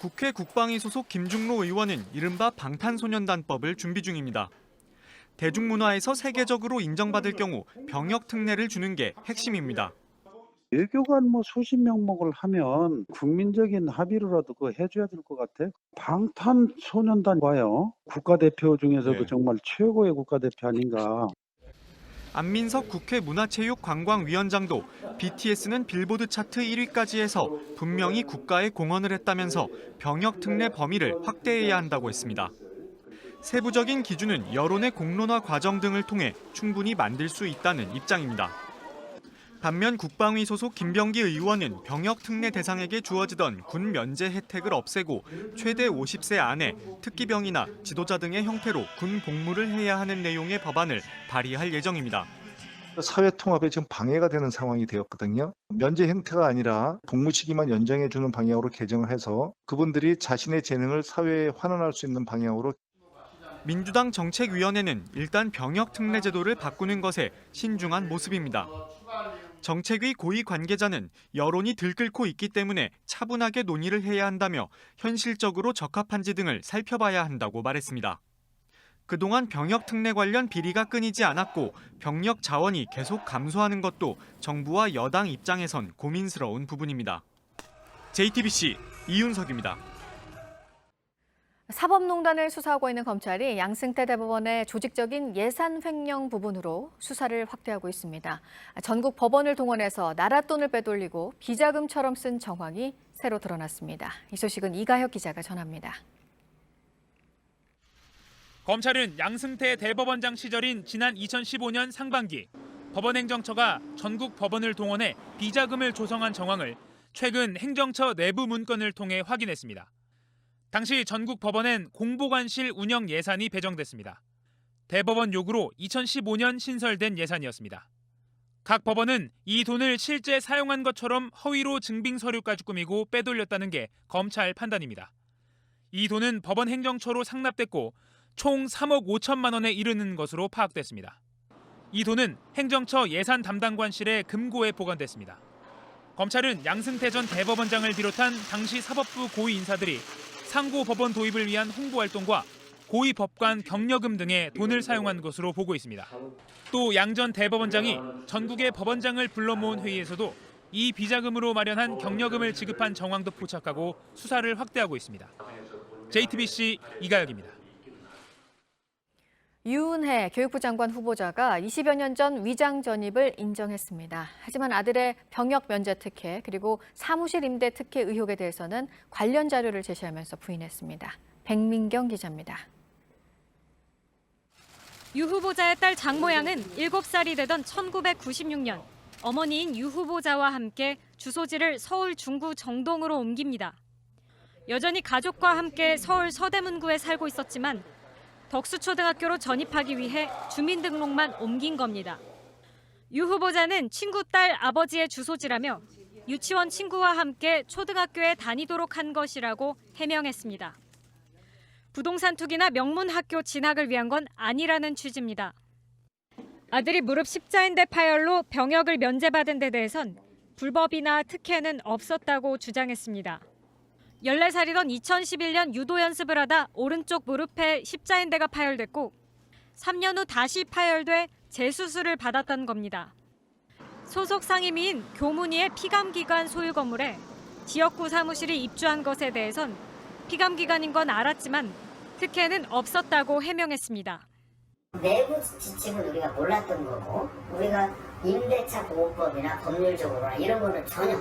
국회 국방위 소속 김중로 의원은 이른바 방탄소년단법을 준비 중입니다. 대중문화에서 세계적으로 인정받을 경우 병역 특례를 주는 게 핵심입니다. 외교관 수십 명목을 하면 국민적인 합의로라도 그거 해줘야 될 것 같아. 방탄소년단 봐요. 국가대표 중에서도 정말 최고의 국가대표 아닌가. 안민석 국회 문화체육관광위원장도 BTS는 빌보드 차트 1위까지 해서 분명히 국가에 공헌을 했다면서 병역 특례 범위를 확대해야 한다고 했습니다. 세부적인 기준은 여론의 공론화 과정 등을 통해 충분히 만들 수 있다는 입장입니다. 반면 국방위 소속 김병기 의원은 병역 특례 대상에게 주어지던 군 면제 혜택을 없애고 최대 50세 안에 특기병이나 지도자 등의 형태로 군 복무를 해야 하는 내용의 법안을 발의할 예정입니다. 사회 통합에 지금 방해가 되는 상황이 되었거든요. 면제 형태가 아니라 복무 시기만 연장해 주는 방향으로 개정을 해서 그분들이 자신의 재능을 사회에 환원할 수 있는 방향으로. 민주당 정책위원회는 일단 병역 특례 제도를 바꾸는 것에 신중한 모습입니다. 정책위 고위 관계자는 여론이 들끓고 있기 때문에 차분하게 논의를 해야 한다며 현실적으로 적합한지 등을 살펴봐야 한다고 말했습니다. 그동안 병역 특례 관련 비리가 끊이지 않았고 병력 자원이 계속 감소하는 것도 정부와 여당 입장에선 고민스러운 부분입니다. JTBC 이윤석입니다. 사법농단을 수사하고 있는 검찰이 양승태 대법원의 조직적인 예산 횡령 부분으로 수사를 확대하고 있습니다. 전국 법원을 동원해서 나라 돈을 빼돌리고 비자금처럼 쓴 정황이 새로 드러났습니다. 이 소식은 이가혁 기자가 전합니다. 검찰은 양승태 대법원장 시절인 지난 2015년 상반기 법원행정처가 전국 법원을 동원해 비자금을 조성한 정황을 최근 행정처 내부 문건을 통해 확인했습니다. 당시 전국 법원엔 공보관실 운영 예산이 배정됐습니다. 대법원 요구로 2015년 신설된 예산이었습니다. 각 법원은 이 돈을 실제 사용한 것처럼 허위로 증빙 서류까지 꾸미고 빼돌렸다는 게 검찰 판단입니다. 이 돈은 법원 행정처로 상납됐고 총 3억 5천만 원에 이르는 것으로 파악됐습니다. 이 돈은 행정처 예산 담당관실의 금고에 보관됐습니다. 검찰은 양승태 전 대법원장을 비롯한 당시 사법부 고위 인사들이 상고 법원 도입을 위한 홍보 활동과 고위 법관 격려금 등에 돈을 사용한 것으로 보고 있습니다. 또 양 전 대법원장이 전국의 법원장을 불러 모은 회의에서도 이 비자금으로 마련한 격려금을 지급한 정황도 포착하고 수사를 확대하고 있습니다. JTBC 이가혁입니다. 유은혜 교육부 장관 후보자가 20여 년 전 위장 전입을 인정했습니다. 하지만 아들의 병역 면제 특혜 그리고 사무실 임대 특혜 의혹에 대해서는 관련 자료를 제시하면서 부인했습니다. 백민경 기자입니다. 유 후보자의 딸 장모 양은 7살이 되던 1996년 어머니인 유 후보자와 함께 주소지를 서울 중구 정동으로 옮깁니다. 여전히 가족과 함께 서울 서대문구에 살고 있었지만 덕수초등학교로 전입하기 위해 주민등록만 옮긴 겁니다. 유 후보자는 친구 딸 아버지의 주소지라며 유치원 친구와 함께 초등학교에 다니도록 한 것이라고 해명했습니다. 부동산 투기나 명문 학교 진학을 위한 건 아니라는 취지입니다. 아들이 무릎 십자인대 파열로 병역을 면제받은 데 대해선 불법이나 특혜는 없었다고 주장했습니다. 14살이던 2011년 유도 연습을 하다 오른쪽 무릎에 십자인대가 파열됐고 3년 후 다시 파열돼 재수술을 받았던 겁니다. 소속 상임위인 교문위의 피감기관 소유 건물에 지역구 사무실이 입주한 것에 대해선 피감기관인 건 알았지만 특혜는 없었다고 해명했습니다. 내부 지침은 우리가 몰랐던 거고 우리가 임대차 보호법이나 법률적으로나 이런 거는 전혀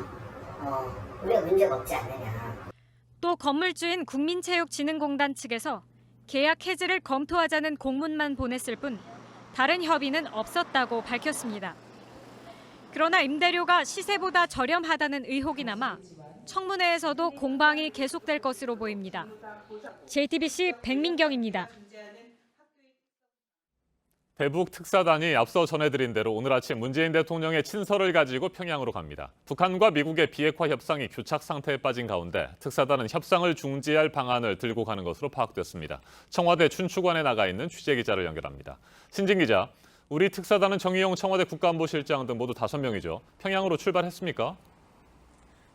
우리가 문제가 없지 않느냐. 또 건물주인 국민체육진흥공단 측에서 계약 해지를 검토하자는 공문만 보냈을 뿐 다른 협의는 없었다고 밝혔습니다. 그러나 임대료가 시세보다 저렴하다는 의혹이 남아 청문회에서도 공방이 계속될 것으로 보입니다. JTBC 백민경입니다. 대북 특사단이 앞서 전해드린 대로 오늘 아침 문재인 대통령의 친서를 가지고 평양으로 갑니다. 북한과 미국의 비핵화 협상이 교착 상태에 빠진 가운데 특사단은 협상을 중지할 방안을 들고 가는 것으로 파악됐습니다. 청와대 춘추관에 나가 있는 취재기자를 연결합니다. 신진 기자, 우리 특사단은 정의용 청와대 국가안보실장 등 모두 5명이죠. 평양으로 출발했습니까?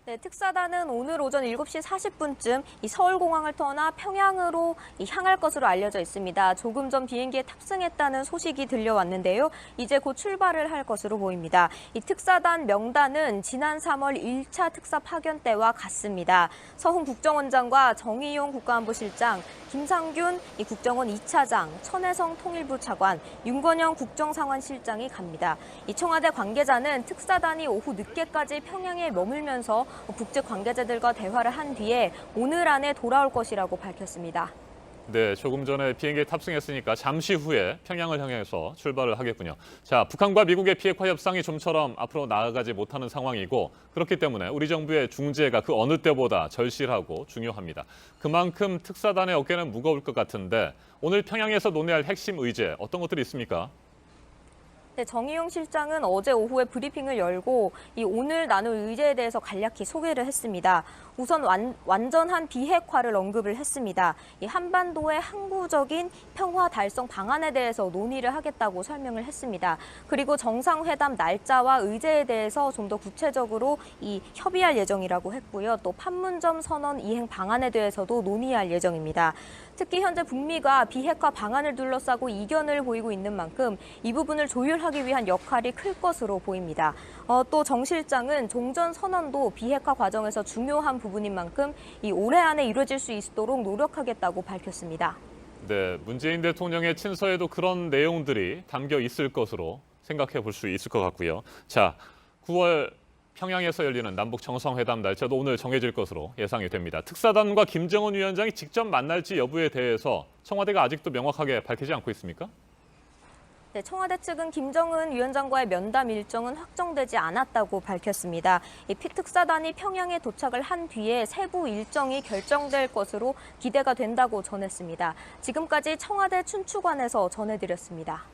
네, 특사단은 오늘 오전 7시 40분쯤 이 서울공항을 떠나 평양으로 향할 것으로 알려져 있습니다. 조금 전 비행기에 탑승했다는 소식이 들려왔는데요. 이제 곧 출발을 할 것으로 보입니다. 이 특사단 명단은 지난 3월 1차 특사 파견 때와 같습니다. 서훈 국정원장과 정의용 국가안보실장, 김상균 국정원 2차장, 천혜성 통일부 차관, 윤건영 국정상황실장이 갑니다. 이 청와대 관계자는 특사단이 오후 늦게까지 평양에 머물면서 북측 관계자들과 대화를 한 뒤에 오늘 안에 돌아올 것이라고 밝혔습니다. 네, 조금 전에 비행기에 탑승했으니까 잠시 후에 평양을 향해서 출발을 하겠군요. 자, 북한과 미국의 비핵화 협상이 좀처럼 앞으로 나아가지 못하는 상황이고 그렇기 때문에 우리 정부의 중재가 그 어느 때보다 절실하고 중요합니다. 그만큼 특사단의 어깨는 무거울 것 같은데 오늘 평양에서 논의할 핵심 의제 어떤 것들이 있습니까? 네, 정의용 실장은 어제 오후에 브리핑을 열고 이 오늘 나눌 의제에 대해서 간략히 소개를 했습니다. 우선 완전한 비핵화를 언급을 했습니다. 이 한반도의 항구적인 평화 달성 방안에 대해서 논의를 하겠다고 설명을 했습니다. 그리고 정상회담 날짜와 의제에 대해서 좀 더 구체적으로 협의할 예정이라고 했고요. 또 판문점 선언 이행 방안에 대해서도 논의할 예정입니다. 특히 현재 북미가 비핵화 방안을 둘러싸고 이견을 보이고 있는 만큼 이 부분을 조율하기 위한 역할이 클 것으로 보입니다. 또 정 실장은 종전 선언도 비핵화 과정에서 중요한 부분인 만큼 올해 안에 이루어질 수 있도록 노력하겠다고 밝혔습니다. 네, 문재인 대통령의 친서에도 그런 내용들이 담겨 있을 것으로 생각해 볼 수 있을 것 같고요. 자, 9월 평양에서 열리는 남북 정상회담 날짜도 오늘 정해질 것으로 예상이 됩니다. 특사단과 김정은 위원장이 직접 만날지 여부에 대해서 청와대가 아직도 명확하게 밝히지 않고 있습니까? 네, 청와대 측은 김정은 위원장과의 면담 일정은 확정되지 않았다고 밝혔습니다. 이 특사단이 평양에 도착을 한 뒤에 세부 일정이 결정될 것으로 기대가 된다고 전했습니다. 지금까지 청와대 춘추관에서 전해드렸습니다.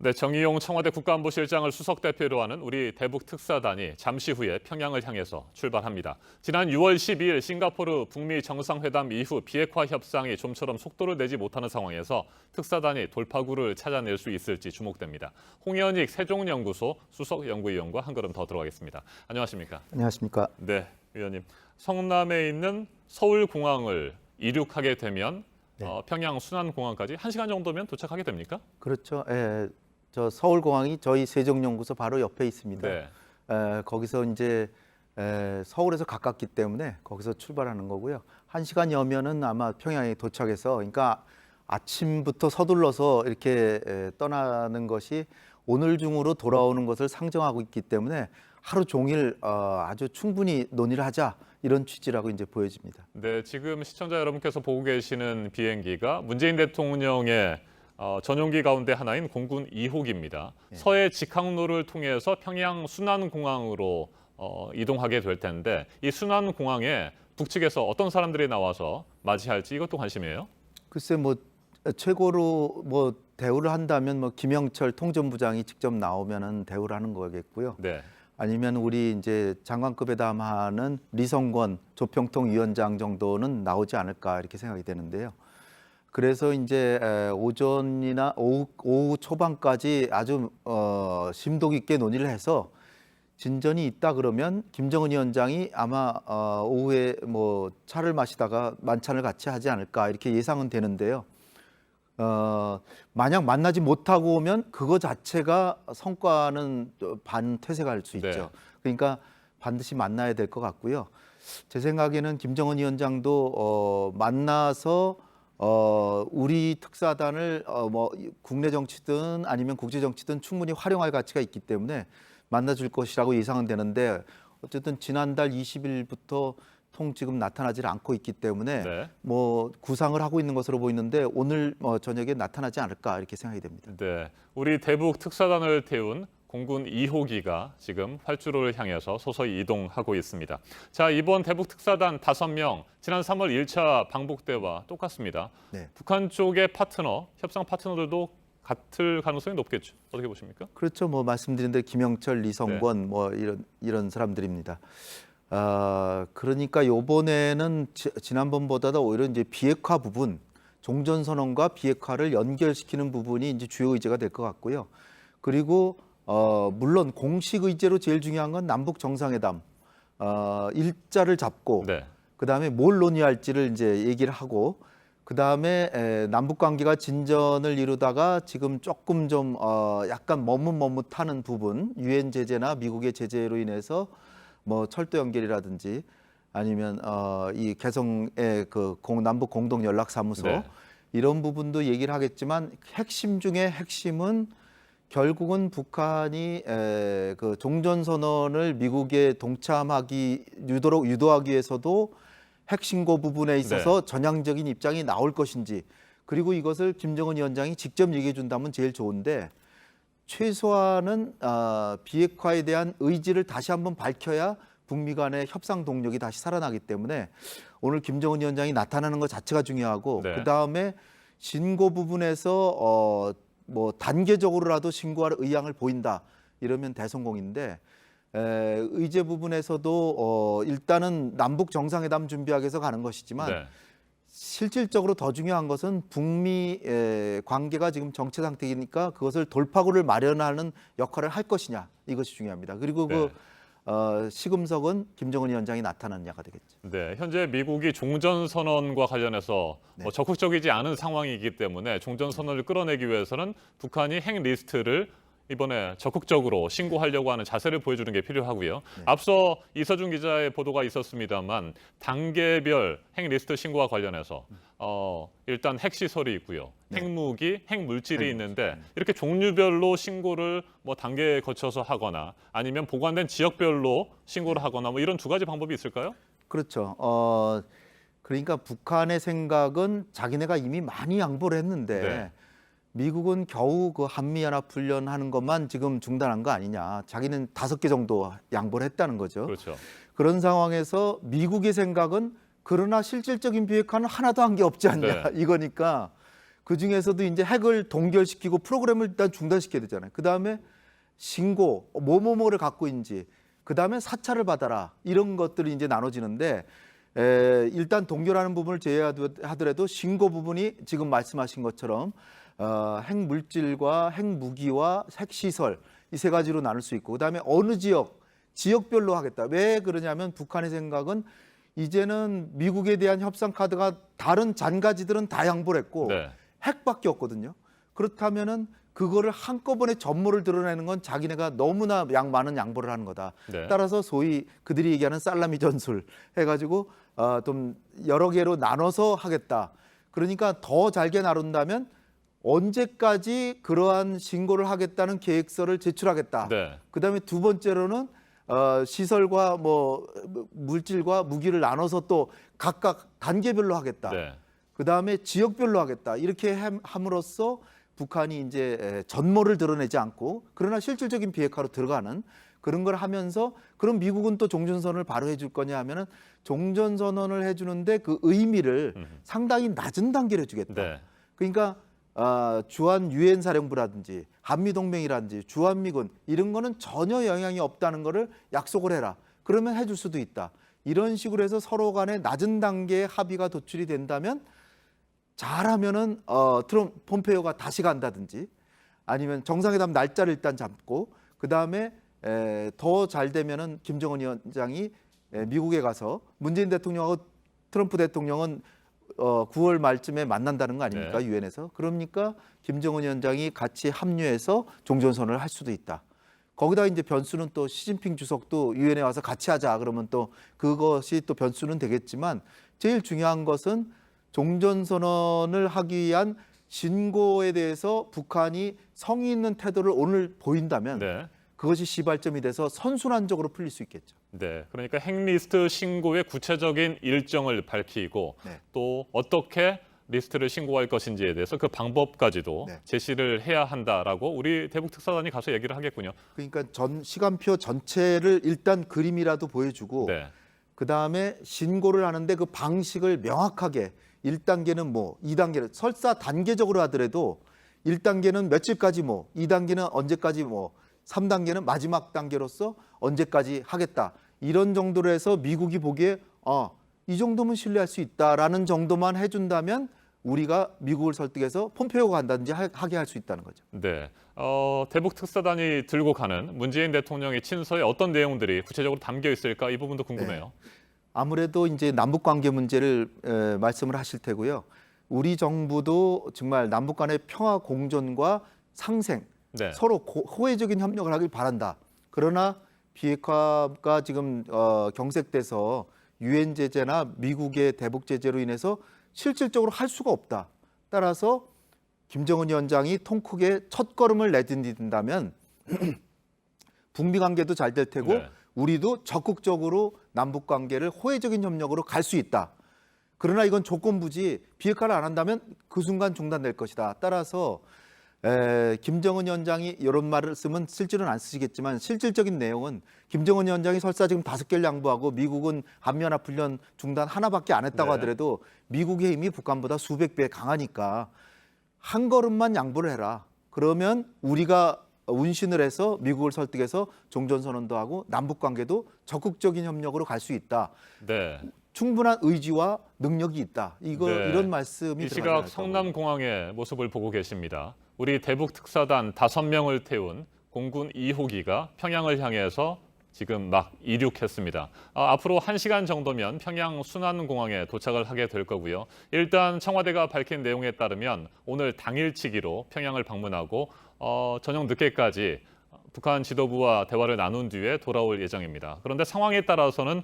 네, 정의용 청와대 국가안보실장을 수석 대표로 하는 우리 대북 특사단이 잠시 후에 평양을 향해서 출발합니다. 지난 6월 12일 싱가포르 북미 정상회담 이후 비핵화 협상이 좀처럼 속도를 내지 못하는 상황에서 특사단이 돌파구를 찾아낼 수 있을지 주목됩니다. 홍현익 세종연구소 수석 연구위원과 한 걸음 더 들어가겠습니다. 안녕하십니까? 안녕하십니까? 네, 위원님. 성남에 있는 서울공항을 이륙하게 되면 평양 순안공항까지 1시간 정도면 도착하게 됩니까? 그렇죠. 예, 저 서울공항이 저희 세종연구소 바로 옆에 있습니다. 네. 거기서 이제 서울에서 가깝기 때문에 거기서 출발하는 거고요. 1시간여면은 아마 평양에 도착해서, 그러니까 아침부터 서둘러서 이렇게 떠나는 것이 오늘 중으로 돌아오는 것을 상정하고 있기 때문에 하루 종일 아주 충분히 논의를 하자, 이런 취지라고 이제 보여집니다. 네, 지금 시청자 여러분께서 보고 계시는 비행기가 문재인 대통령의 전용기 가운데 하나인 공군 2호기입니다. 네. 서해 직항로를 통해서 평양 순안공항으로 이동하게 될 텐데 이 순안공항에 북측에서 어떤 사람들이 나와서 맞이할지 이것도 관심이에요. 글쎄 뭐 최고로 뭐 대우를 한다면 뭐 김영철 통전부장이 직접 나오면은 대우를 하는 거겠고요. 네. 아니면 우리 이제 장관급에 담하는 리성권 조평통 위원장 정도는 나오지 않을까 이렇게 생각이 되는데요. 그래서 이제 오전이나 오후 초반까지 아주 심도 깊게 논의를 해서 진전이 있다 그러면 김정은 위원장이 아마 오후에 뭐 차를 마시다가 만찬을 같이 하지 않을까 이렇게 예상은 되는데요. 만약 만나지 못하고 오면 그거 자체가 성과는 반퇴색할 수 있죠. 네. 그러니까 반드시 만나야 될 것 같고요. 제 생각에는 김정은 위원장도 만나서 우리 특사단을 뭐 국내 정치든 아니면 국제 정치든 충분히 활용할 가치가 있기 때문에 만나줄 것이라고 예상은 되는데 어쨌든 지난달 20일부터 통 지금 나타나질 않고 있기 때문에 네. 뭐 구상을 하고 있는 것으로 보이는데 오늘 저녁에 나타나지 않을까 이렇게 생각이 됩니다. 네, 우리 대북 특사단을 태운 공군 2호기가 지금 활주로를 향해서 서서히 이동하고 있습니다. 자, 이번 대북 특사단 5명, 지난 3월 1차 방북 때와 똑같습니다. 네. 북한 쪽의 파트너, 협상 파트너들도 같을 가능성이 높겠죠. 어떻게 보십니까? 그렇죠. 뭐 말씀드린 대로 김영철, 리성권 뭐 이런 사람들입니다. 그러니까 이번에는 지난번보다도 오히려 이제 비핵화 부분, 종전선언과 비핵화를 연결시키는 부분이 이제 주요 의제가 될 것 같고요. 그리고 물론 공식 의제로 제일 중요한 건 남북 정상회담 일자를 잡고 네. 그다음에 뭘 논의할지를 이제 얘기를 하고 그다음에 남북 관계가 진전을 이루다가 지금 조금 좀 약간 머뭇머뭇하는 부분, 유엔 제재나 미국의 제재로 인해서 뭐 철도 연결이라든지 아니면 이 개성의 그 남북 공동 연락사무소 네. 이런 부분도 얘기를 하겠지만 핵심 중에 핵심은 결국은 북한이 그 종전선언을 미국에 동참하기 유도하기 위해서도 핵신고 부분에 있어서 전향적인 입장이 나올 것인지 그리고 이것을 김정은 위원장이 직접 얘기해 준다면 제일 좋은데 최소한은 비핵화에 대한 의지를 다시 한번 밝혀야 북미 간의 협상 동력이 다시 살아나기 때문에 오늘 김정은 위원장이 나타나는 것 자체가 중요하고 그다음에 신고 부분에서 뭐 단계적으로라도 신고할 의향을 보인다 이러면 대성공인데 의제 부분에서도 일단은 남북 정상회담 준비하기 위해서 가는 것이지만 실질적으로 더 중요한 것은 북미 관계가 지금 정체 상태이니까 그것을 돌파구를 마련하는 역할을 할 것이냐 이것이 중요합니다. 그리고 그 시금석은 김정은 위원장이 나타났냐가 되겠죠. 네, 현재 미국이 종전선언과 관련해서 뭐 적극적이지 않은 상황이기 때문에 종전선언을 끌어내기 위해서는 북한이 핵 리스트를 이번에 적극적으로 신고하려고 하는 자세를 보여주는 게 필요하고요. 앞서 이서준 기자의 보도가 있었습니다만 단계별 핵 리스트 신고와 관련해서 일단 핵시설이 있고요. 핵무기, 핵물질이 있는데 이렇게 종류별로 신고를 뭐 단계에 거쳐서 하거나 아니면 보관된 지역별로 신고를 하거나 뭐 이런 두 가지 방법이 있을까요? 그렇죠. 그러니까 북한의 생각은 자기네가 이미 많이 양보를 했는데 미국은 겨우 그 한미연합훈련 하는 것만 지금 중단한 거 아니냐. 자기는 5개 정도 양보를 했다는 거죠. 그렇죠. 그런 상황에서 미국의 생각은 그러나 실질적인 비핵화는 하나도 한 게 없지 않냐. 이거니까 그중에서도 이제 핵을 동결시키고 프로그램을 일단 중단시켜야 되잖아요. 그다음에 신고, 뭐를 갖고 있는지, 그다음에 사찰을 받아라. 이런 것들이 이제 나눠지는데 일단 동결하는 부분을 제외하더라도 신고 부분이 지금 말씀하신 것처럼 핵물질과 핵무기와 핵시설 이 세 가지로 나눌 수 있고 그다음에 어느 지역별로 하겠다. 왜 그러냐면 북한의 생각은 이제는 미국에 대한 협상 카드가 다른 잔가지들은 다 양보를 했고 핵밖에 없거든요. 그렇다면은 그거를 한꺼번에 전모를 드러내는 건 자기네가 너무나 많은 양보를 하는 거다. 따라서 소위 그들이 얘기하는 살라미 전술 해가지고 좀 여러 개로 나눠서 하겠다. 그러니까 더 잘게 나눈다면 언제까지 그러한 신고를 하겠다는 계획서를 제출하겠다. 그다음에 두 번째로는 시설과 뭐 물질과 무기를 나눠서 또 각각 단계별로 하겠다. 그다음에 지역별로 하겠다. 이렇게 함으로써 북한이 이제 전모를 드러내지 않고 그러나 실질적인 비핵화로 들어가는 그런 걸 하면서 그럼 미국은 또 종전선언을 바로 해줄 거냐 하면은 종전선언을 해주는데 그 의미를 상당히 낮은 단계로 해주겠다. 네. 그러니까 주한 유엔 사령부라든지 한미동맹이라든지 주한미군 이런 거는 전혀 영향이 없다는 거를 약속을 해라. 그러면 해줄 수도 있다. 이런 식으로 해서 서로 간에 낮은 단계의 합의가 도출이 된다면 잘하면은 트럼프 폼페이오가 다시 간다든지 아니면 정상회담 날짜를 일단 잡고 그다음에 더 잘 되면은 김정은 위원장이 미국에 가서 문재인 대통령하고 트럼프 대통령은 9월 말쯤에 만난다는 거 아닙니까? 네. 유엔에서. 그러니까 김정은 위원장이 같이 합류해서 종전선언을 할 수도 있다. 거기다 이제 변수는 또 시진핑 주석도 유엔에 와서 같이 하자 그러면 또 그것이 또 변수는 되겠지만 제일 중요한 것은 종전선언을 하기 위한 진고에 대해서 북한이 성의 있는 태도를 오늘 보인다면 네. 그것이 시발점이 돼서 선순환적으로 풀릴 수 있겠죠. 네, 그러니까 핵리스트 신고의 구체적인 일정을 밝히고 네. 또 어떻게 리스트를 신고할 것인지에 대해서 그 방법까지도 네. 제시를 해야 한다라고 우리 대북 특사단이 가서 얘기를 하겠군요. 그러니까 전 시간표 전체를 일단 그림이라도 보여주고 네. 그다음에 신고를 하는데 그 방식을 명확하게 1단계는 뭐 2단계는 설사 단계적으로 하더라도 1단계는 며칠까지 뭐 2단계는 언제까지 뭐 3단계는 마지막 단계로서 언제까지 하겠다. 이런 정도로 해서 미국이 보기에 이 정도면 신뢰할 수 있다라는 정도만 해준다면 우리가 미국을 설득해서 폼페이오가 간다든지 하게 할 수 있다는 거죠. 네, 대북 특사단이 들고 가는 문재인 대통령의 친서에 어떤 내용들이 구체적으로 담겨 있을까 이 부분도 궁금해요. 네. 아무래도 이제 남북 관계 문제를 말씀을 하실 테고요. 우리 정부도 정말 남북 간의 평화 공존과 상생, 네. 서로 호혜적인 협력을 하길 바란다. 그러나 비핵화가 지금 경색돼서 유엔 제재나 미국의 대북 제재로 인해서 실질적으로 할 수가 없다. 따라서 김정은 위원장이 통크게 첫 걸음을 내딛는다면 북미 관계도 잘 될 테고 네. 우리도 적극적으로 남북 관계를 호혜적인 협력으로 갈 수 있다. 그러나 이건 조건부지 비핵화를 안 한다면 그 순간 중단될 것이다. 따라서 김정은 위원장이 이런 말을 쓰면 실제로는 안 쓰시겠지만 실질적인 내용은 김정은 위원장이 설사 지금 5개를 양보하고 미국은 한미연합훈련 중단 하나밖에 안 했다고 네. 하더라도 미국의 힘이 북한보다 수백 배 강하니까 한 걸음만 양보를 해라. 그러면 우리가 운신을 해서 미국을 설득해서 종전선언도 하고 남북관계도 적극적인 협력으로 갈 수 있다. 네. 충분한 의지와 능력이 있다. 네. 이런 말씀이 이 들어가지 시각 않을까 성남공항의 모습을 보고 계십니다. 우리 대북 특사단 5명을 태운 공군 2호기가 평양을 향해서 지금 막 이륙했습니다. 앞으로 1시간 정도면 평양 순안공항에 도착을 하게 될 거고요. 일단 청와대가 밝힌 내용에 따르면 오늘 당일치기로 평양을 방문하고 저녁 늦게까지 북한 지도부와 대화를 나눈 뒤에 돌아올 예정입니다. 그런데 상황에 따라서는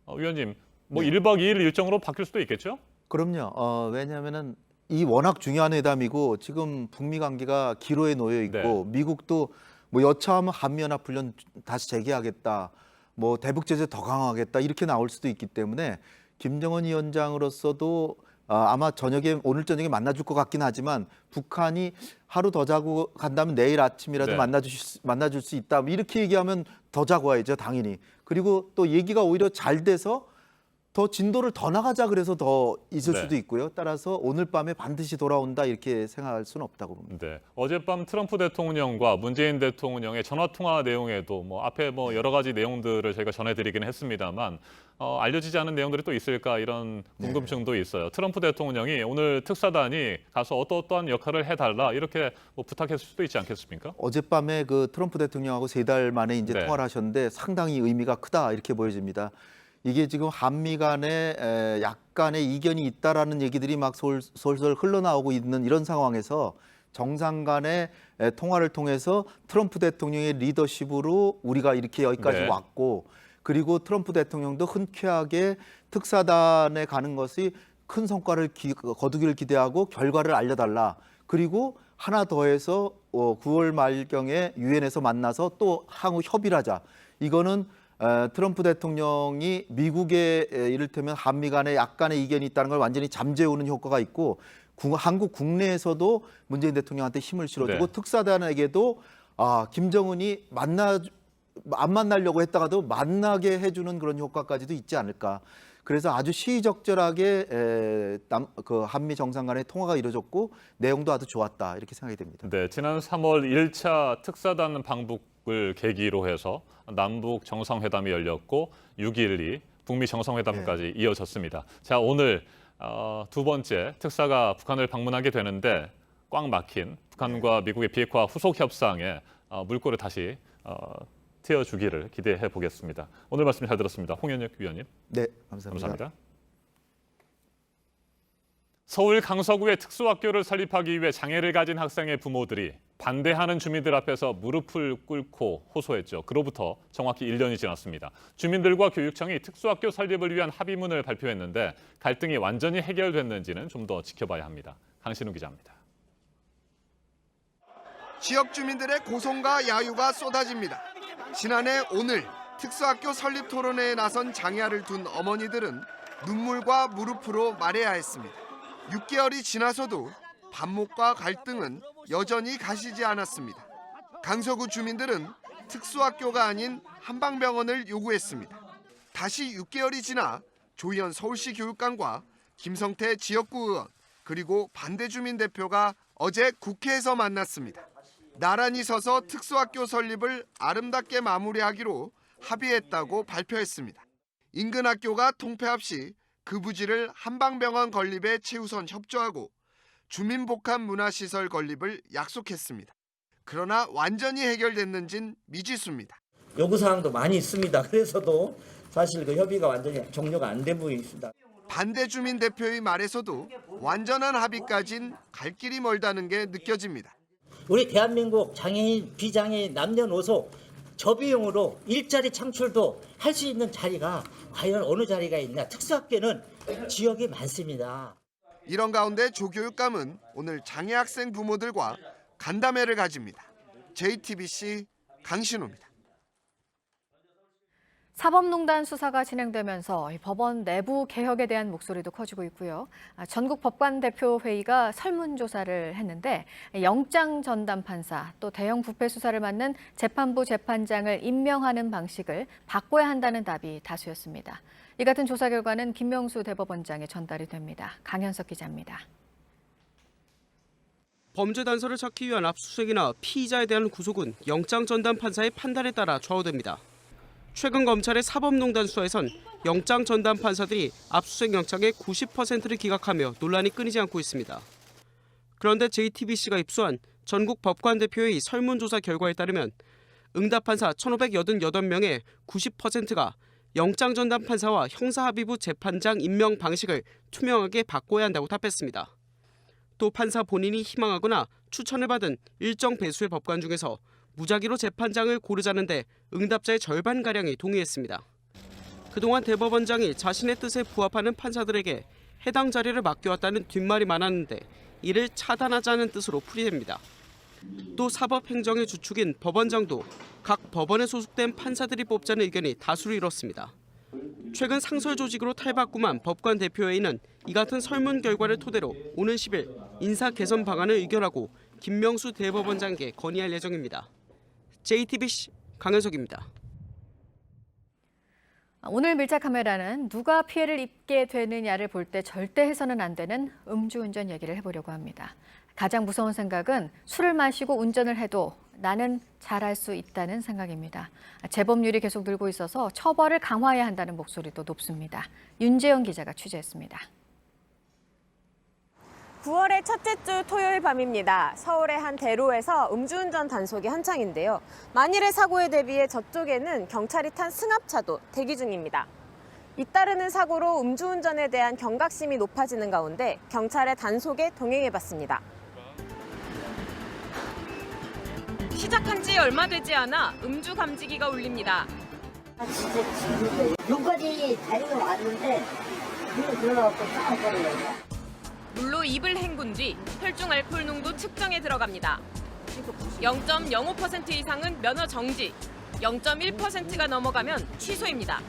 위원님, 뭐 1박 2일 일정으로 바뀔 수도 있겠죠? 그럼요. 왜냐하면은 이 워낙 중요한 회담이고 지금 북미 관계가 기로에 놓여 있고 네. 미국도 뭐 여차하면 한미연합훈련 다시 재개하겠다, 뭐 대북 제재 더 강화하겠다 이렇게 나올 수도 있기 때문에 김정은 위원장으로서도 아마 오늘 저녁에 만나줄 것 같긴 하지만 북한이 하루 더 자고 간다면 내일 아침이라도 네. 만나줄 수 있다 이렇게 얘기하면 더 자고 와야죠 당연히. 그리고 또 얘기가 오히려 잘 돼서 더 진도를 더 나가자 그래서 더 있을 네. 수도 있고요. 따라서 오늘 밤에 반드시 돌아온다 이렇게 생각할 수는 없다고 봅니다. 네. 어젯밤 트럼프 대통령과 문재인 대통령의 전화 통화 내용에도 뭐 앞에 뭐 여러 가지 내용들을 저희가 전해드리긴 했습니다만 알려지지 않은 내용들이 또 있을까 이런 궁금증도 있어요. 트럼프 대통령이 오늘 특사단이 가서 어떠한 역할을 해달라 이렇게 뭐 부탁했을 수도 있지 않겠습니까? 어젯밤에 그 트럼프 대통령하고 3달 만에 이제 네. 통화를 하셨는데 상당히 의미가 크다 이렇게 보여집니다. 이게 지금 한미 간에 약간의 이견이 있다라는 얘기들이 막 솔솔 흘러나오고 있는 이런 상황에서 정상 간의 통화를 통해서 트럼프 대통령의 리더십으로 우리가 이렇게 여기까지 네. 왔고 그리고 트럼프 대통령도 흔쾌하게 특사단에 가는 것이 큰 성과를 거두기를 기대하고 결과를 알려달라. 그리고 하나 더해서 9월 말경에 유엔에서 만나서 또 향후 협의를 하자. 이거는 트럼프 대통령이 미국의 이를테면 한미 간에 약간의 이견이 있다는 걸 완전히 잠재우는 효과가 있고 한국 국내에서도 문재인 대통령한테 힘을 실어주고 네. 특사단에게도 김정은이 안 만나려고 했다가도 만나게 해주는 그런 효과까지도 있지 않을까. 그래서 아주 시의적절하게 그 한미 정상 간의 통화가 이루어졌고 내용도 아주 좋았다 이렇게 생각이 됩니다. 네, 지난 3월 1차 특사단 방북을 계기로 해서 남북 정상회담이 열렸고 6.12 북미 정상회담까지 이어졌습니다. 자, 오늘 두 번째 특사가 북한을 방문하게 되는데 꽉 막힌 북한과 미국의 비핵화 후속 협상에 물꼬를 다시 튀어주기를 기대해 보겠습니다. 오늘 말씀 잘 들었습니다. 홍현역 위원님. 네, 감사합니다. 서울 강서구에 특수학교를 설립하기 위해 장애를 가진 학생의 부모들이 반대하는 주민들 앞에서 무릎을 꿇고 호소했죠. 그로부터 정확히 1년이 지났습니다. 주민들과 교육청이 특수학교 설립을 위한 합의문을 발표했는데 갈등이 완전히 해결됐는지는 좀 더 지켜봐야 합니다. 강신우 기자입니다. 지역 주민들의 고성과 야유가 쏟아집니다. 지난해 오늘 특수학교 설립 토론회에 나선 장애아를 둔 어머니들은 눈물과 무릎으로 말해야 했습니다. 6개월이 지나서도 반목과 갈등은 여전히 가시지 않았습니다. 강서구 주민들은 특수학교가 아닌 한방병원을 요구했습니다. 다시 6개월이 지나 조희연 서울시 교육감과 김성태 지역구 의원 그리고 반대 주민 대표가 어제 국회에서 만났습니다. 나란히 서서 특수학교 설립을 아름답게 마무리하기로 합의했다고 발표했습니다. 인근 학교가 통폐합 시 그 부지를 한방병원 건립에 최우선 협조하고 주민복합 문화시설 건립을 약속했습니다. 그러나 완전히 해결됐는진 미지수입니다. 요구사항도 많이 있습니다. 그래서도 사실 그 협의가 완전히 종료가 안 된 부분이 있습니다. 반대 주민 대표의 말에서도 완전한 합의까진 갈 길이 멀다는 게 느껴집니다. 우리 대한민국 장애인, 비장애인, 남녀노소 저비용으로 일자리 창출도 할 수 있는 자리가 과연 어느 자리가 있냐. 특수학교는 지역이 많습니다. 이런 가운데 조 교육감은 오늘 장애 학생 부모들과 간담회를 가집니다. JTBC 강신호입니다. 사법농단 수사가 진행되면서 법원 내부 개혁에 대한 목소리도 커지고 있고요. 전국 법관대표회의가 설문조사를 했는데 영장 전담 판사 또 대형 부패 수사를 맡는 재판부 재판장을 임명하는 방식을 바꿔야 한다는 답이 다수였습니다. 이 같은 조사 결과는 김명수 대법원장에 전달이 됩니다. 강현석 기자입니다. 범죄 단서를 찾기 위한 압수수색이나 피의자에 대한 구속은 영장 전담 판사의 판단에 따라 좌우됩니다. 최근 검찰의 사법농단 수사에선 영장 전담 판사들이 압수수색 영장의 90%를 기각하며 논란이 끊이지 않고 있습니다. 그런데 JTBC가 입수한 전국 법관대표회의 설문조사 결과에 따르면 응답 판사 1,588명의 90%가 영장 전담 판사와 형사합의부 재판장 임명 방식을 투명하게 바꿔야 한다고 답했습니다. 또 판사 본인이 희망하거나 추천을 받은 일정 배수의 법관 중에서 무작위로 재판장을 고르자는데 응답자의 절반가량이 동의했습니다. 그동안 대법원장이 자신의 뜻에 부합하는 판사들에게 해당 자리를 맡겨왔다는 뒷말이 많았는데 이를 차단하자는 뜻으로 풀이됩니다. 또 사법행정의 주축인 법원장도 각 법원에 소속된 판사들이 뽑자는 의견이 다수를 이뤘습니다. 최근 상설 조직으로 탈바꿈한 법관 대표회의는 이 같은 설문 결과를 토대로 오는 10일 인사 개선 방안을 의결하고 김명수 대법원장에게 건의할 예정입니다. JTBC 강현석입니다. 오늘 밀착 카메라는 누가 피해를 입게 되느냐를 볼 때 절대 해서는 안 되는 음주운전 얘기를 해보려고 합니다. 가장 무서운 생각은 술을 마시고 운전을 해도 나는 잘할 수 있다는 생각입니다. 재범률이 계속 늘고 있어서 처벌을 강화해야 한다는 목소리도 높습니다. 윤재영 기자가 취재했습니다. 9월의 첫째 주 토요일 밤입니다. 서울의 한 대로에서 음주운전 단속이 한창인데요. 만일의 사고에 대비해 저쪽에는 경찰이 탄 승합차도 대기 중입니다. 잇따르는 사고로 음주운전에 대한 경각심이 높아지는 가운데 경찰의 단속에 동행해봤습니다. 시작한 지 얼마 되지 않아 음주 감지기가 울립니다. 진짜 여기까지 다리가 왔는데 물로 들어가고 깜빡거려요. 물로 입을 헹군 뒤 혈중 알코올 농도 측정에 들어갑니다. 0.05% 이상은 면허 정지, 0.1%가 넘어가면 취소입니다.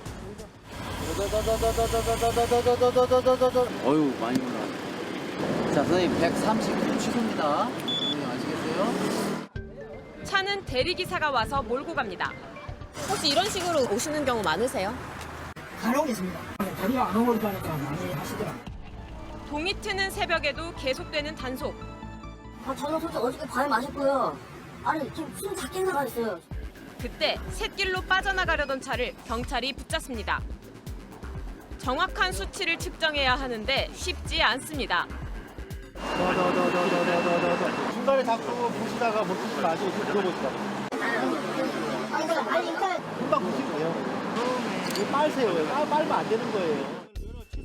어휴, 많이 올라. 자, 선생님 130km 취소입니다. 아시겠어요? 차는 대리기사가 와서 몰고 갑니다. 혹시 이런 식으로 오시는 경우 많으세요? 간혹 있습니다. 자기가 안 오고 있다니까 많이 하시더라고요. 동이 트는 새벽에도 계속되는 단속. 저녁 솔직히 어저께 밤에 마셨고요. 아니 지금 숨 다 깬 사가 있어요. 그때 샛길로 빠져나가려던 차를 경찰이 붙잡습니다. 정확한 수치를 측정해야 하는데 쉽지 않습니다. 중간에 자꾸 보시다가 못 쓰지 마시고 들어보시라고. 금방 보시면 돼요. 빨세요. 빨면 안 되는 거예요.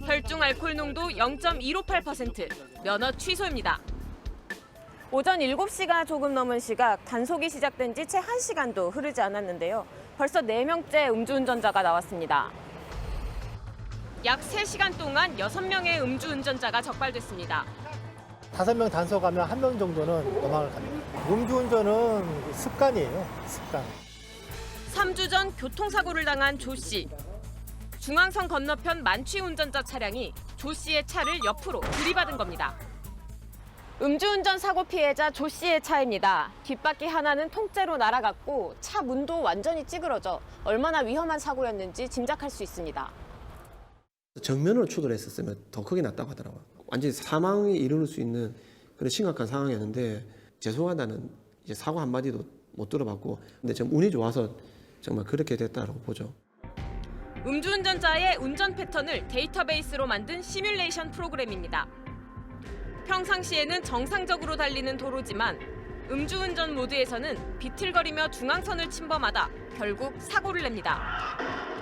혈중 알코올 농도 0.158%, 면허 취소입니다. 오전 7시가 조금 넘은 시각 단속이 시작된 지 채 1시간도 흐르지 않았는데요. 벌써 4명째 음주운전자가 나왔습니다. 약 3시간 동안 6명의 음주운전자가 적발됐습니다. 5명 단속하면 1명 정도는 도망을 갑니다. 음주운전은 습관이에요. 습관. 3주 전 교통사고를 당한 조 씨. 중앙선 건너편 만취 운전자 차량이 조 씨의 차를 옆으로 들이받은 겁니다. 음주운전 사고 피해자 조 씨의 차입니다. 뒷바퀴 하나는 통째로 날아갔고 차 문도 완전히 찌그러져 얼마나 위험한 사고였는지 짐작할 수 있습니다. 정면으로 추돌 했었으면 더 크게 났다고 하더라고요. 완전히 사망에 이르를 수 있는 그런 심각한 상황이었는데 죄송하다는 이제 사고 한마디도 못 들어봤고 근데 좀 운이 좋아서 정말 그렇게 됐다고 보죠. 음주운전자의 운전 패턴을 데이터베이스로 만든 시뮬레이션 프로그램입니다. 평상시에는 정상적으로 달리는 도로지만 음주운전 모드에서는 비틀거리며 중앙선을 침범하다 결국 사고를 냅니다.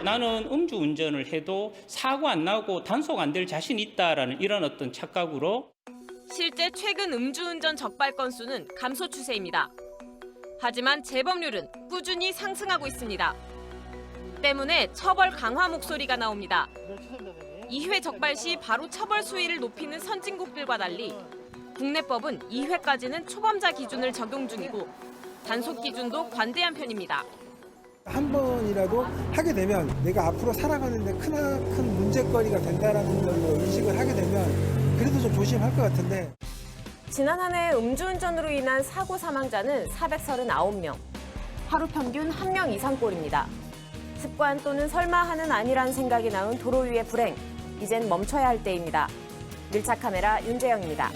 나는 음주운전을 해도 사고 안 나고 단속 안 될 자신 있다라는 이런 어떤 착각으로 실제 최근 음주운전 적발 건수는 감소 추세입니다. 하지만 재범률은 꾸준히 상승하고 있습니다. 때문에 처벌 강화 목소리가 나옵니다. 2회 적발 시 바로 처벌 수위를 높이는 선진국들과 달리 국내법은 2회까지는 초범자 기준을 적용 중이고 단속 기준도 관대한 편입니다. 한 번이라도 하게 되면 내가 앞으로 살아가는데 큰 문제거리가 된다라는 걸로 인식을 하게 되면 그래도 좀 조심할 것 같은데. 지난 한 해 음주운전으로 인한 사고 사망자는 439명. 하루 평균 1명 이상꼴입니다. 습관 또는 설마 하는 아니란 생각이 낳은 도로 위의 불행. 이젠 멈춰야 할 때입니다. 밀착 카메라 윤재영입니다.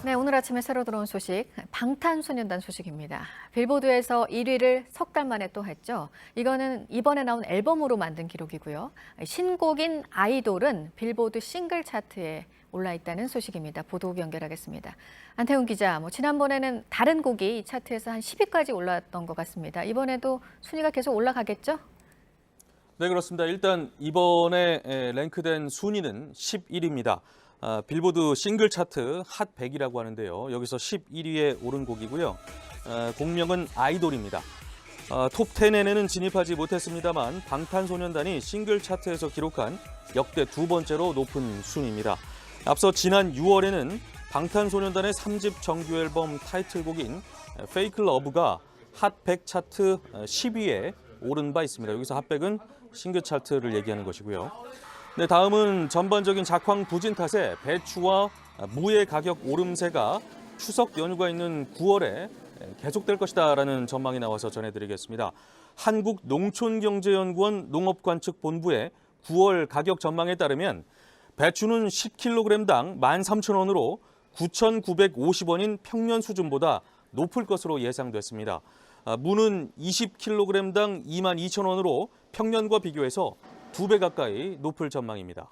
네, 오늘 아침에 새로 들어온 소식, 방탄소년단 소식입니다. 빌보드에서 1위를 석 달 만에 또 했죠. 이거는 이번에 나온 앨범으로 만든 기록이고요. 신곡인 아이돌은 빌보드 싱글 차트에 올라 있다는 소식입니다. 보도 연결하겠습니다. 안태훈 기자, 지난번에는 다른 곡이 이 차트에서 한 10위까지 올랐던 것 같습니다. 이번에도 순위가 계속 올라가겠죠? 네, 그렇습니다. 일단 이번에 랭크된 순위는 11위입니다. 빌보드 싱글 차트 핫 100이라고 하는데요. 여기서 11위에 오른 곡이고요. 곡명은 아이돌입니다. 톱 10에는 진입하지 못했습니다만 방탄소년단이 싱글 차트에서 기록한 역대 두 번째로 높은 순위입니다. 앞서 지난 6월에는 방탄소년단의 3집 정규 앨범 타이틀곡인 Fake Love가 핫 100 차트 10위에 오른 바 있습니다. 여기서 핫 100은 싱글 차트를 얘기하는 것이고요. 네, 다음은 전반적인 작황 부진 탓에 배추와 무의 가격 오름세가 추석 연휴가 있는 9월에 계속될 것이다라는 전망이 나와서 전해드리겠습니다. 한국농촌경제연구원 농업관측본부의 9월 가격 전망에 따르면 배추는 10kg당 13,000원으로 9,950원인 평년 수준보다 높을 것으로 예상됐습니다. 무는 20kg당 22,000원으로 평년과 비교해서 2배 가까이 높을 전망입니다.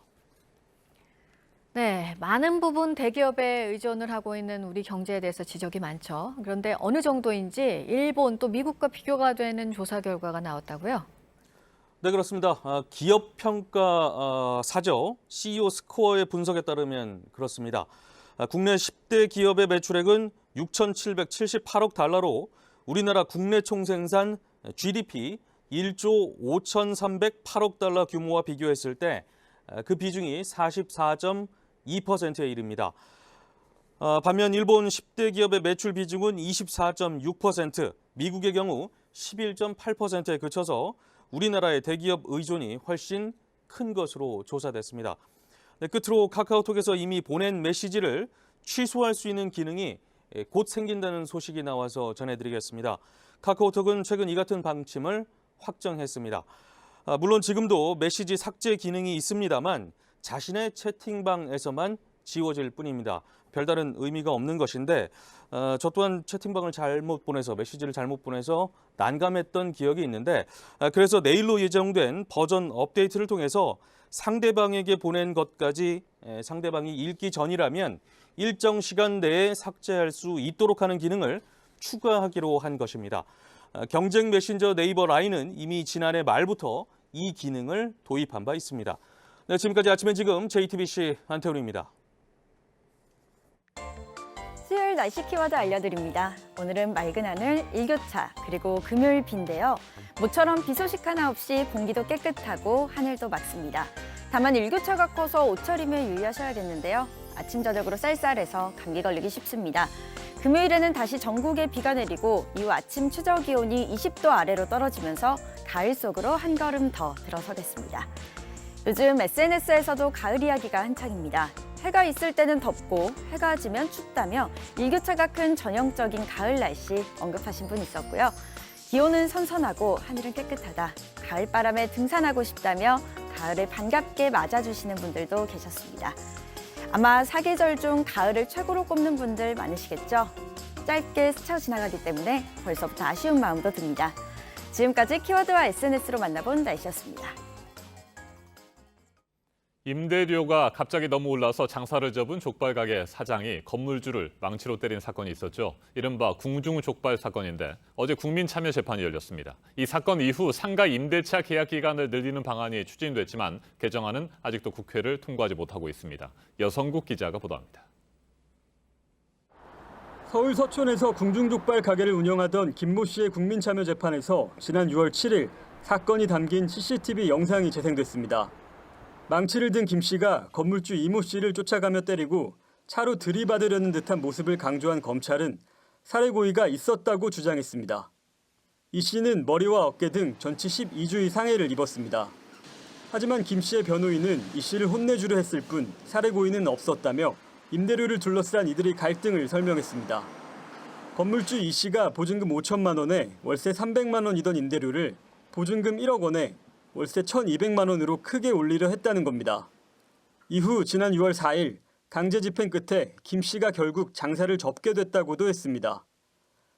네, 많은 부분 대기업에 의존을 하고 있는 우리 경제에 대해서 지적이 많죠. 그런데 어느 정도인지 일본 또 미국과 비교가 되는 조사 결과가 나왔다고요? 네, 그렇습니다. 기업 평가 사저 CEO 스코어의 분석에 따르면 그렇습니다. 국내 10대 기업의 매출액은 6,778억 달러로 우리나라 국내 총생산 GDP 1조 5,308억 달러 규모와 비교했을 때 그 비중이 44.2%에 이릅니다. 반면 일본 10대 기업의 매출 비중은 24.6%, 미국의 경우 11.8%에 그쳐서 우리나라의 대기업 의존이 훨씬 큰 것으로 조사됐습니다. 네, 끝으로 카카오톡에서 이미 보낸 메시지를 취소할 수 있는 기능이 곧 생긴다는 소식이 나와서 전해드리겠습니다. 카카오톡은 최근 이 같은 방침을 확정했습니다. 물론 지금도 메시지 삭제 기능이 있습니다만 자신의 채팅방에서만 지워질 뿐입니다. 별다른 의미가 없는 것인데 저 또한 채팅방을 잘못 보내서 메시지를 잘못 보내서 난감했던 기억이 있는데 그래서 내일로 예정된 버전 업데이트를 통해서 상대방에게 보낸 것까지 상대방이 읽기 전이라면 일정 시간 내에 삭제할 수 있도록 하는 기능을 추가하기로 한 것입니다. 경쟁 메신저 네이버 라인은 이미 지난해 말부터 이 기능을 도입한 바 있습니다. 네, 지금까지 아침엔 지금 JTBC 안태훈입니다. 수요일 날씨 키워드 알려드립니다. 오늘은 맑은 하늘, 일교차, 그리고 금요일 비인데요. 모처럼 비 소식 하나 없이 공기도 깨끗하고 하늘도 맑습니다. 다만 일교차가 커서 옷차림에 유의하셔야겠는데요. 아침 저녁으로 쌀쌀해서 감기 걸리기 쉽습니다. 금요일에는 다시 전국에 비가 내리고 이후 아침 최저 기온이 20도 아래로 떨어지면서 가을 속으로 한 걸음 더 들어서겠습니다. 요즘 SNS에서도 가을 이야기가 한창입니다. 해가 있을 때는 덥고 해가 지면 춥다며 일교차가 큰 전형적인 가을 날씨 언급하신 분 있었고요. 기온은 선선하고 하늘은 깨끗하다. 가을바람에 등산하고 싶다며 가을을 반갑게 맞아주시는 분들도 계셨습니다. 아마 사계절 중 가을을 최고로 꼽는 분들 많으시겠죠? 짧게 스쳐 지나가기 때문에 벌써부터 아쉬운 마음도 듭니다. 지금까지 키워드와 SNS로 만나본 날씨였습니다. 임대료가 갑자기 너무 올라서 장사를 접은 족발가게 사장이 건물주를 망치로 때린 사건이 있었죠. 이른바 궁중족발 사건인데 어제 국민참여재판이 열렸습니다. 이 사건 이후 상가 임대차 계약 기간을 늘리는 방안이 추진됐지만 개정안은 아직도 국회를 통과하지 못하고 있습니다. 여성국 기자가 보도합니다. 서울 서촌에서 궁중족발 가게를 운영하던 김모 씨의 국민참여재판에서 지난 6월 7일 사건이 담긴 CCTV 영상이 재생됐습니다. 망치를 든 김 씨가 건물주 이모 씨를 쫓아가며 때리고 차로 들이받으려는 듯한 모습을 강조한 검찰은 살해 고의가 있었다고 주장했습니다. 이 씨는 머리와 어깨 등 전치 12주의 상해를 입었습니다. 하지만 김 씨의 변호인은 이 씨를 혼내주려 했을 뿐 살해 고의는 없었다며 임대료를 둘러싼 이들의 갈등을 설명했습니다. 건물주 이 씨가 보증금 5천만 원에 월세 300만 원이던 임대료를 보증금 1억 원에 월세 1,200만 원으로 크게 올리려 했다는 겁니다. 이후 지난 6월 4일 강제 집행 끝에 김 씨가 결국 장사를 접게 됐다고도 했습니다.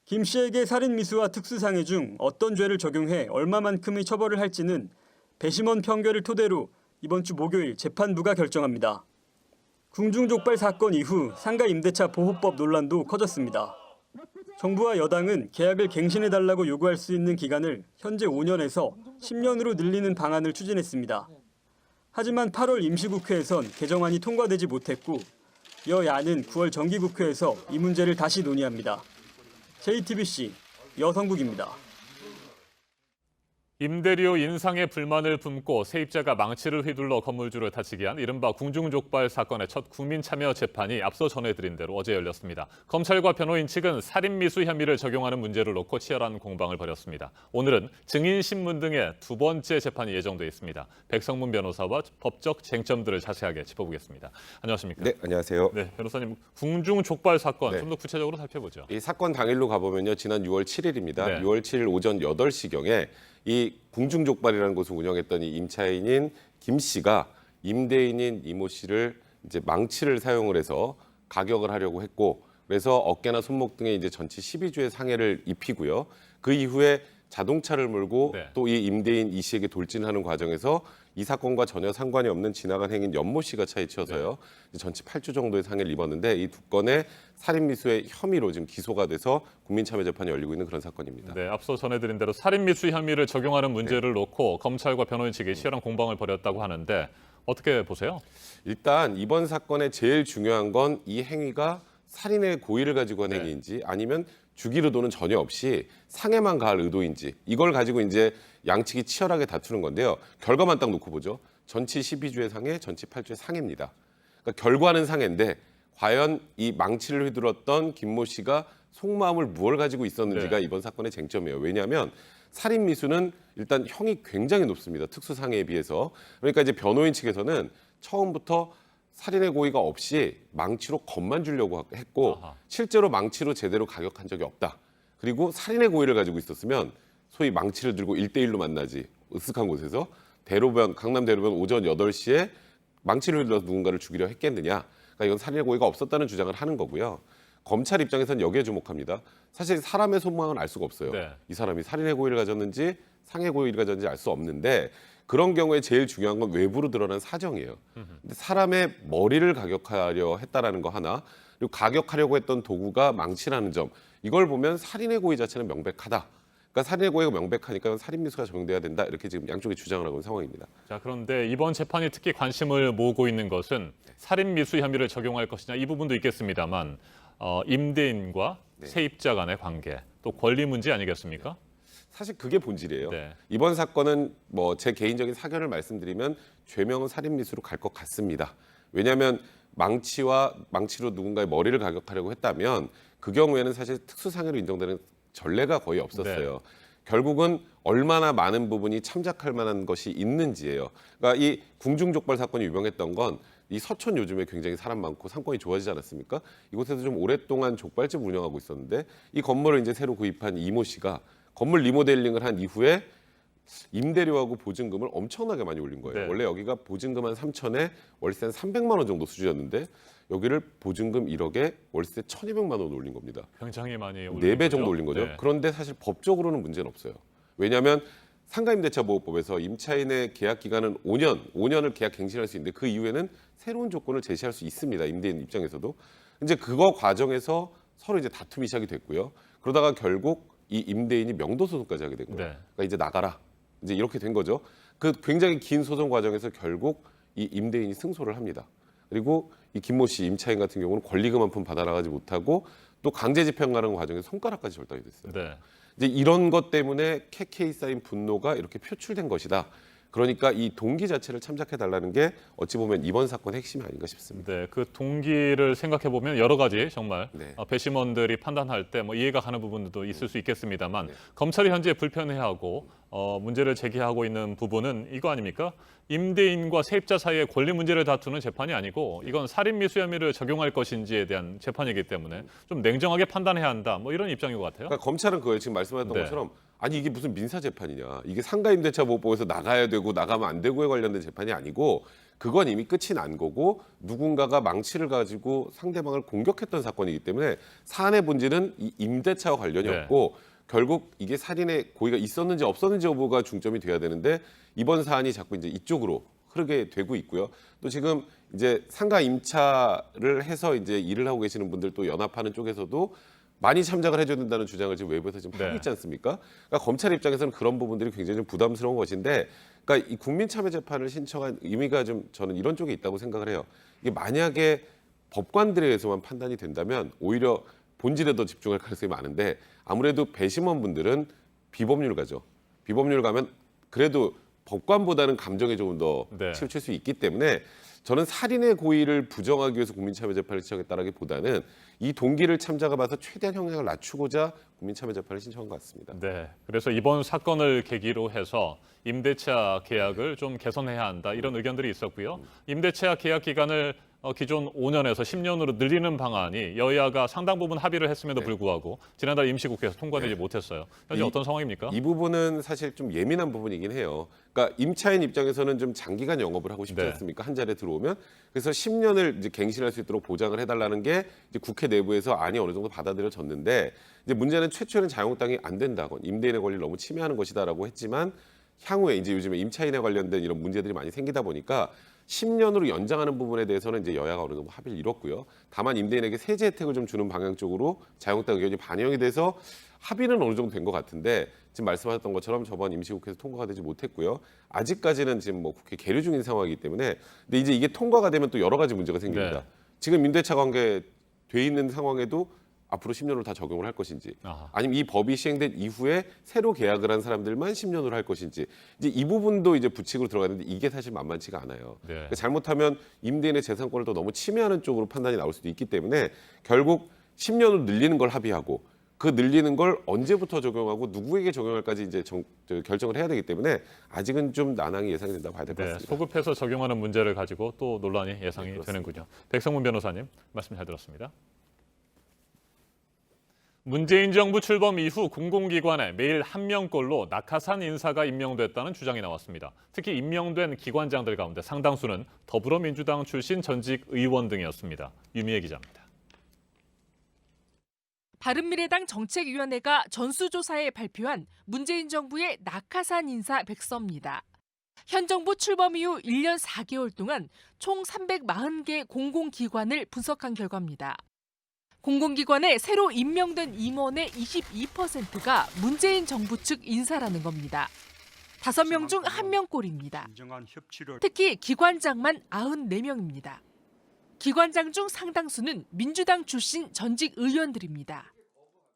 김 씨에게 살인미수와 특수상해 중 어떤 죄를 적용해 얼마만큼의 처벌을 할지는 배심원 판결을 토대로 이번 주 목요일 재판부가 결정합니다. 궁중족발 사건 이후 상가 임대차 보호법 논란도 커졌습니다. 정부와 여당은 계약을 갱신해달라고 요구할 수 있는 기간을 현재 5년에서 10년으로 늘리는 방안을 추진했습니다. 하지만 8월 임시국회에선 개정안이 통과되지 못했고 여야는 9월 정기국회에서 이 문제를 다시 논의합니다. JTBC 여성국입니다. 임대료 인상에 불만을 품고 세입자가 망치를 휘둘러 건물주를 다치게 한 이른바 궁중족발 사건의 첫 국민참여 재판이 앞서 전해드린 대로 어제 열렸습니다. 검찰과 변호인 측은 살인미수 혐의를 적용하는 문제를 놓고 치열한 공방을 벌였습니다. 오늘은 증인신문 등의 두 번째 재판이 예정돼 있습니다. 백성문 변호사와 법적 쟁점들을 자세하게 짚어보겠습니다. 안녕하십니까? 네, 안녕하세요. 네, 변호사님, 궁중족발 사건 네. 좀 더 구체적으로 살펴보죠. 이 사건 당일로 가보면요, 지난 6월 7일입니다. 네. 6월 7일 오전 8시경에 이 궁중족발이라는 곳을 운영했던 이 임차인인 김 씨가 임대인인 이모 씨를 이제 망치를 사용을 해서 가격을 하려고 했고, 그래서 어깨나 손목 등에 이제 전치 12주의 상해를 입히고요. 그 이후에 자동차를 몰고 또 이 임대인 이 씨에게 돌진하는 과정에서 이 사건과 전혀 상관이 없는 지나간 행인 연모 씨가 차에 치여서요. 전치 8주 정도의 상해를 입었는데 이 두 건의 살인미수의 혐의로 지금 기소가 돼서 국민참여재판이 열리고 있는 그런 사건입니다. 네, 앞서 전해드린 대로 살인미수 혐의를 적용하는 문제를 놓고 검찰과 변호인 측이 치열한 공방을 벌였다고 하는데 어떻게 보세요? 일단 이번 사건의 제일 중요한 건 이 행위가 살인의 고의를 가지고 한 행위인지 아니면 죽일 의도는 전혀 없이 상해만 가할 의도인지 이걸 가지고 이제 양측이 치열하게 다투는 건데요. 결과만 딱 놓고 보죠. 전치 12주의 상해, 전치 8주의 상해입니다. 그러니까 결과는 상해인데 과연 이 망치를 휘둘렀던 김모 씨가 속마음을 무엇을 가지고 있었는지가 이번 사건의 쟁점이에요. 왜냐하면 살인 미수는 일단 형이 굉장히 높습니다. 특수상해에 비해서. 그러니까 이제 변호인 측에서는 처음부터 살인의 고의가 없이 망치로 겁만 주려고 했고 실제로 망치로 제대로 가격한 적이 없다. 그리고 살인의 고의를 가지고 있었으면 소위 망치를 들고 1대1로 만나지 으슥한 곳에서 강남 대로변 오전 8시에 망치를 휘둘러서 누군가를 죽이려 했겠느냐. 그러니까 이건 살인의 고의가 없었다는 주장을 하는 거고요. 검찰 입장에서는 여기에 주목합니다. 사실 사람의 속마음은 알 수가 없어요. 이 사람이 살인의 고의를 가졌는지 상해 고의를 가졌는지 알 수 없는데 그런 경우에 제일 중요한 건 외부로 드러난 사정이에요. 근데 사람의 머리를 가격하려 했다라는 거 하나, 그리고 가격하려고 했던 도구가 망치라는 점, 이걸 보면 살인의 고의 자체는 명백하다. 그러니까 살인의 고의가 명백하니까 살인 미수가 적용돼야 된다. 이렇게 지금 양쪽이 주장을 하고 있는 상황입니다. 자, 그런데 이번 재판이 특히 관심을 모으고 있는 것은 살인 미수 혐의를 적용할 것이냐 이 부분도 있겠습니다만 임대인과 세입자 간의 관계, 또 권리 문제 아니겠습니까? 사실 그게 본질이에요. 이번 사건은 뭐 제 개인적인 사견을 말씀드리면 죄명은 살인 미수로 갈 것 같습니다. 왜냐하면 망치로 누군가의 머리를 가격하려고 했다면 그 경우에는 사실 특수상해로 인정되는 전례가 거의 없었어요. 결국은 얼마나 많은 부분이 참작할 만한 것이 있는지예요. 그러니까 이 궁중족발 사건이 유명했던 건 이 서촌 요즘에 굉장히 사람 많고 상권이 좋아지지 않았습니까? 이곳에서 좀 오랫동안 족발집 운영하고 있었는데 이 건물을 이제 새로 구입한 이모 씨가 건물 리모델링을 한 이후에 임대료하고 보증금을 엄청나게 많이 올린 거예요. 원래 여기가 보증금 한 3천에 월세 한 300만 원 정도 수준이었는데 여기를 보증금 1억에 월세 1,200만 원 올린 겁니다. 굉장히 많이 올린 4배 정도 올린 거죠. 그런데 사실 법적으로는 문제는 없어요. 왜냐하면 상가임대차보호법에서 임차인의 계약 기간은 5년을 계약 갱신할 수 있는데 그 이후에는 새로운 조건을 제시할 수 있습니다. 임대인 입장에서도. 이제 그거 과정에서 서로 이제 다툼이 시작이 됐고요. 그러다가 결국 이 임대인이 명도 소송까지 하게 된 거예요. 그러니까 이제 나가라. 이제 이렇게 된 거죠. 그 굉장히 긴 소송 과정에서 결국 이 임대인이 승소를 합니다. 그리고 이 김모 씨 임차인 같은 경우는 권리금 한 푼 받아나가지 못하고 또 강제 집행하는 과정에서 손가락까지 절단이 됐어요. 이제 이런 것 때문에 캐캐이 쌓인 분노가 이렇게 표출된 것이다. 그러니까 이 동기 자체를 참작해달라는 게 어찌 보면 이번 사건의 핵심이 아닌가 싶습니다. 네, 그 동기를 생각해 보면 여러 가지 정말 배심원들이 판단할 때 뭐 이해가 가는 부분도 있을 수 있겠습니다만 검찰이 현재 불편해하고 문제를 제기하고 있는 부분은 이거 아닙니까? 임대인과 세입자 사이의 권리 문제를 다투는 재판이 아니고 이건 살인 미수 혐의를 적용할 것인지에 대한 재판이기 때문에 좀 냉정하게 판단해야 한다. 뭐 이런 입장인 것 같아요. 그러니까 검찰은 그거예요. 지금 말씀하셨던 것처럼 아니 이게 무슨 민사 재판이냐. 이게 상가임대차보호법에서 나가야 되고 나가면 안 되고에 관련된 재판이 아니고 그건 이미 끝이 난 거고 누군가가 망치를 가지고 상대방을 공격했던 사건이기 때문에 사안의 본질은 이 임대차와 관련이 없고 결국 이게 살인의 고의가 있었는지 없었는지 여부가 중점이 돼야 되는데 이번 사안이 자꾸 이제 이쪽으로 흐르게 되고 있고요. 또 지금 이제 상가 임차를 해서 이제 일을 하고 계시는 분들 또 연합하는 쪽에서도 많이 참작을 해줘야 된다는 주장을 지금 외부에서 지금 하고 있지 않습니까? 그러니까 검찰 입장에서는 그런 부분들이 굉장히 좀 부담스러운 것인데, 그러니까 이 국민참여재판을 신청한 의미가 좀 저는 이런 쪽에 있다고 생각을 해요. 이게 만약에 법관들에 의해서만 판단이 된다면 오히려 본질에 더 집중할 가능성이 많은데 아무래도 배심원분들은 비법률 가죠. 비법률 가면 그래도 법관보다는 감정에 조금 더 치우칠 수 있기 때문에 저는 살인의 고의를 부정하기 위해서 국민참여재판을 신청했다라기보다는 이 동기를 참작해봐서 최대한 형량을 낮추고자 국민참여재판을 신청한 것 같습니다. 네, 그래서 이번 사건을 계기로 해서 임대차 계약을 좀 개선해야 한다 이런 의견들이 있었고요. 임대차 계약 기간을 기존 5년에서 10년으로 늘리는 방안이 여야가 상당 부분 합의를 했음에도 불구하고 지난달 임시국회에서 통과되지 못했어요. 현재 어떤 상황입니까? 이 부분은 사실 좀 예민한 부분이긴 해요. 그러니까 임차인 입장에서는 좀 장기간 영업을 하고 싶지 않습니까? 한 자리에 들어오면. 그래서 10년을 이제 갱신할 수 있도록 보장을 해달라는 게 이제 국회 내부에서 안이 어느 정도 받아들여졌는데 이제 문제는 최초에는 자영업당이 안 된다고 임대인의 권리를 너무 침해하는 것이다라고 했지만 향후에 이제 요즘에 임차인에 관련된 이런 문제들이 많이 생기다 보니까 10년으로 연장하는 부분에 대해서는 이제 여야가 어느 정도 합의를 이뤘고요. 다만 임대인에게 세제 혜택을 좀 주는 방향 쪽으로 자영업당 의견이 반영이 돼서 합의는 어느 정도 된 것 같은데 지금 말씀하셨던 것처럼 저번 임시국회에서 통과가 되지 못했고요. 아직까지는 지금 뭐 국회 계류 중인 상황이기 때문에 근데 이제 이게 통과가 되면 또 여러 가지 문제가 생깁니다. 지금 임대차 관계 돼 있는 상황에도 앞으로 10년으로 다 적용을 할 것인지, 아니면 이 법이 시행된 이후에 새로 계약을 한 사람들만 10년으로 할 것인지, 이제 이 부분도 이제 부칙으로 들어가는데 이게 사실 만만치가 않아요. 네. 그러니까 잘못하면 임대인의 재산권을 더 너무 침해하는 쪽으로 판단이 나올 수도 있기 때문에 결국 10년으로 늘리는 걸 합의하고 그 늘리는 걸 언제부터 적용하고 누구에게 적용할까지 이제 결정을 해야 되기 때문에 아직은 좀 난항이 예상이 된다고 봐야 될 것 같습니다. 소급해서 적용하는 문제를 가지고 또 논란이 예상이 되는군요. 백성문 변호사님 말씀 잘 들었습니다. 문재인 정부 출범 이후 공공기관에 매일 한 명꼴로 낙하산 인사가 임명됐다는 주장이 나왔습니다. 특히 임명된 기관장들 가운데 상당수는 더불어민주당 출신 전직 의원 등이었습니다. 유미애 기자입니다. 바른미래당 정책위원회가 전수조사에 발표한 문재인 정부의 낙하산 인사 백서입니다. 현 정부 출범 이후 1년 4개월 동안 총 340개 공공기관을 분석한 결과입니다. 공공기관에 새로 임명된 임원의 22%가 문재인 정부 측 인사라는 겁니다. 5명 중 1명꼴입니다. 특히 기관장만 94명입니다. 기관장 중 상당수는 민주당 출신 전직 의원들입니다.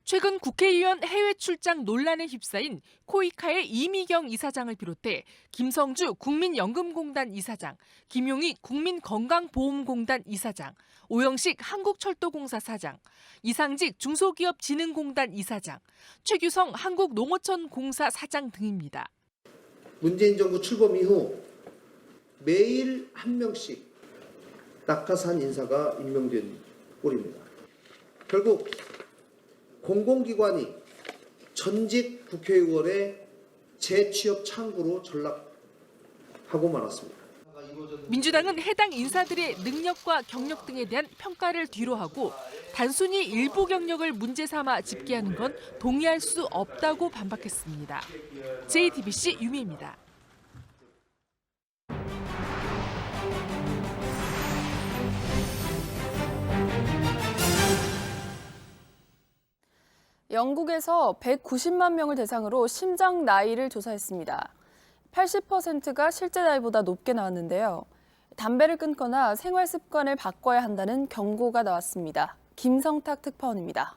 최근 국회의원 해외 출장 논란에 휩싸인 코이카의 이미경 이사장을 비롯해 김성주 국민연금공단 이사장, 김용희 국민건강보험공단 이사장, 오영식 한국철도공사 사장, 이상직 중소기업진흥공단 이사장, 최규성 한국농어촌공사 사장 등입니다. 문재인 정부 출범 이후 매일 한 명씩 낙하산 인사가 임명된 꼴입니다. 결국 공공기관이 전직 국회의원의 재취업 창구로 전락하고 말았습니다. 민주당은 해당 인사들의 능력과 경력 등에 대한 평가를 뒤로하고 단순히 일부 경력을 문제 삼아 집계하는 건 동의할 수 없다고 반박했습니다. JTBC 유미입니다. 영국에서 190만 명을 대상으로 심장 나이를 조사했습니다. 80%가 실제 나이보다 높게 나왔는데요. 담배를 끊거나 생활 습관을 바꿔야 한다는 경고가 나왔습니다. 김성탁 특파원입니다.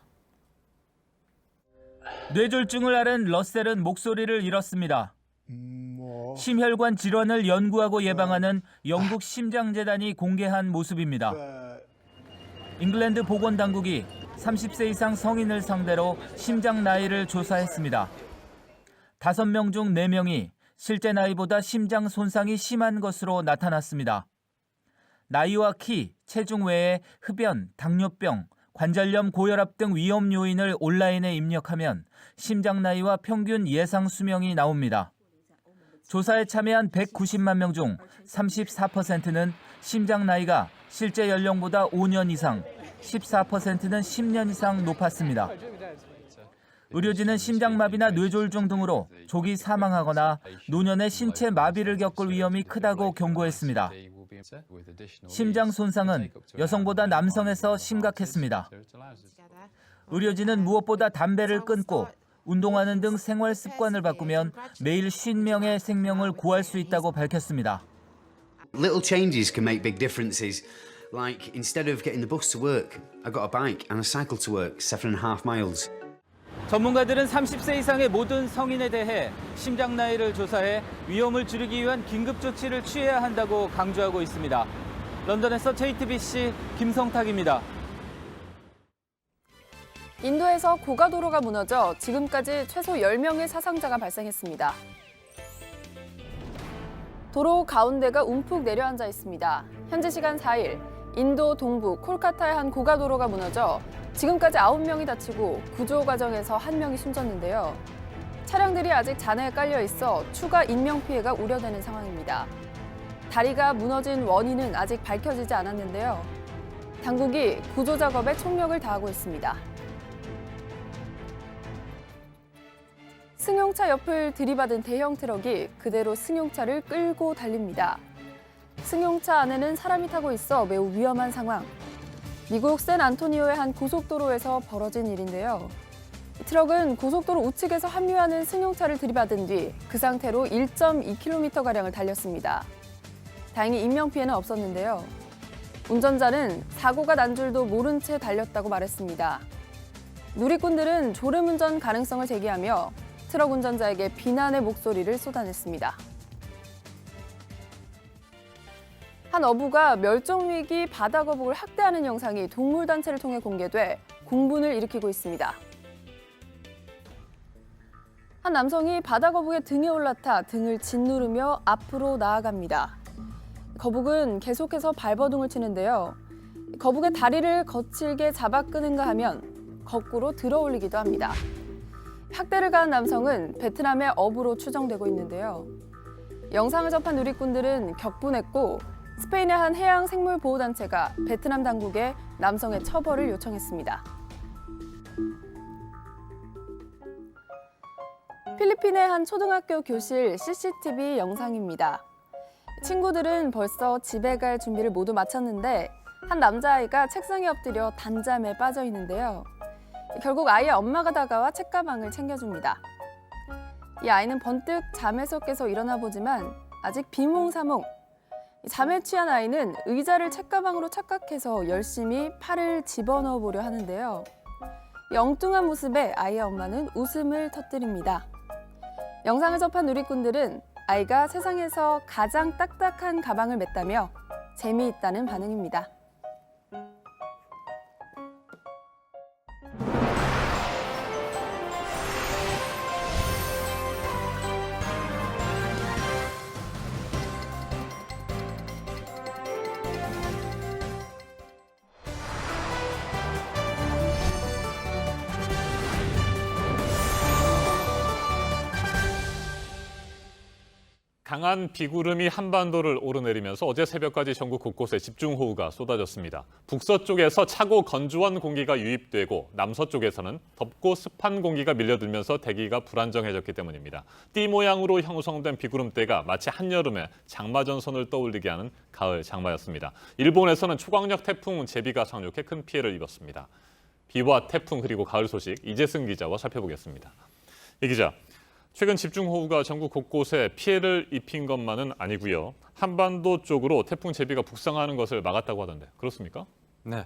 뇌졸중을 앓은 러셀은 목소리를 잃었습니다. 심혈관 질환을 연구하고 예방하는 영국 심장재단이 공개한 모습입니다. 잉글랜드 보건당국이 30세 이상 성인을 상대로 심장 나이를 조사했습니다. 5명 중 4명이 실제 나이보다 심장 손상이 심한 것으로 나타났습니다. 나이와 키, 체중 외에 흡연, 당뇨병, 관절염, 고혈압 등 위험 요인을 온라인에 입력하면 심장 나이와 평균 예상 수명이 나옵니다. 조사에 참여한 190만 명 중 34%는 심장 나이가 실제 연령보다 5년 이상, 14%는 10년 이상 높았습니다. 의료진은 심장마비나 뇌졸중 등으로 조기 사망하거나 노년에 신체 마비를 겪을 위험이 크다고 경고했습니다. 심장 손상은 여성보다 남성에서 심각했습니다. 의료진은 무엇보다 담배를 끊고 운동하는 등 생활 습관을 바꾸면 매일 50명의 생명을 구할 수 있다고 밝혔습니다. Little changes can make big differences. Like instead of getting the bus to work, I got a bike and a cycle to work, 7.5 miles. 전문가들은 30세 이상의 모든 성인에 대해 심장 나이를 조사해 위험을 줄이기 위한 긴급 조치를 취해야 한다고 강조하고 있습니다. 런던에서 JTBC 김성탁입니다. 인도에서 고가도로가 무너져 지금까지 최소 10명의 사상자가 발생했습니다. 도로 가운데가 움푹 내려앉아 있습니다. 현지 시간 4일, 인도 동부 콜카타의 한 고가도로가 무너져 지금까지 9명이 다치고 구조 과정에서 1명이 숨졌는데요. 차량들이 아직 잔해에 깔려 있어 추가 인명피해가 우려되는 상황입니다. 다리가 무너진 원인은 아직 밝혀지지 않았는데요. 당국이 구조 작업에 총력을 다하고 있습니다. 승용차 옆을 들이받은 대형 트럭이 그대로 승용차를 끌고 달립니다. 승용차 안에는 사람이 타고 있어 매우 위험한 상황. 미국 샌안토니오의 한 고속도로에서 벌어진 일인데요. 트럭은 고속도로 우측에서 합류하는 승용차를 들이받은 뒤 그 상태로 1.2km가량을 달렸습니다. 다행히 인명피해는 없었는데요. 운전자는 사고가 난 줄도 모른 채 달렸다고 말했습니다. 누리꾼들은 졸음운전 가능성을 제기하며 트럭 운전자에게 비난의 목소리를 쏟아냈습니다. 한 어부가 멸종위기 바다거북을 학대하는 영상이 동물단체를 통해 공개돼 공분을 일으키고 있습니다. 한 남성이 바다거북의 등에 올라타 등을 짓누르며 앞으로 나아갑니다. 거북은 계속해서 발버둥을 치는데요. 거북의 다리를 거칠게 잡아 끄는가 하면 거꾸로 들어 올리기도 합니다. 학대를 가한 남성은 베트남의 어부로 추정되고 있는데요. 영상을 접한 누리꾼들은 격분했고 스페인의 한 해양생물보호단체가 베트남 당국에 남성의 처벌을 요청했습니다. 필리핀의 한 초등학교 교실 CCTV 영상입니다. 친구들은 벌써 집에 갈 준비를 모두 마쳤는데 한 남자아이가 책상에 엎드려 단잠에 빠져 있는데요. 결국 아이의 엄마가 다가와 책가방을 챙겨줍니다. 이 아이는 번뜩 잠에서 깨서 일어나 보지만 아직 비몽사몽. 잠에 취한 아이는 의자를 책가방으로 착각해서 열심히 팔을 집어넣어 보려 하는데요. 이 엉뚱한 모습에 아이의 엄마는 웃음을 터뜨립니다. 영상을 접한 누리꾼들은 아이가 세상에서 가장 딱딱한 가방을 맸다며 재미있다는 반응입니다. 강한 비구름이 한반도를 오르내리면서 어제 새벽까지 전국 곳곳에 집중호우가 쏟아졌습니다. 북서쪽에서 차고 건조한 공기가 유입되고 남서쪽에서는 덥고 습한 공기가 밀려들면서 대기가 불안정해졌기 때문입니다. 띠 모양으로 형성된 비구름대가 마치 한여름에 장마 전선을 떠올리게 하는 가을 장마였습니다. 일본에서는 초강력 태풍 제비가 상륙해 큰 피해를 입었습니다. 비와 태풍 그리고 가을 소식 이재승 기자와 살펴보겠습니다. 이 기자. 최근 집중호우가 전국 곳곳에 피해를 입힌 것만은 아니고요. 한반도 쪽으로 태풍 제비가 북상하는 것을 막았다고 하던데 그렇습니까? 네,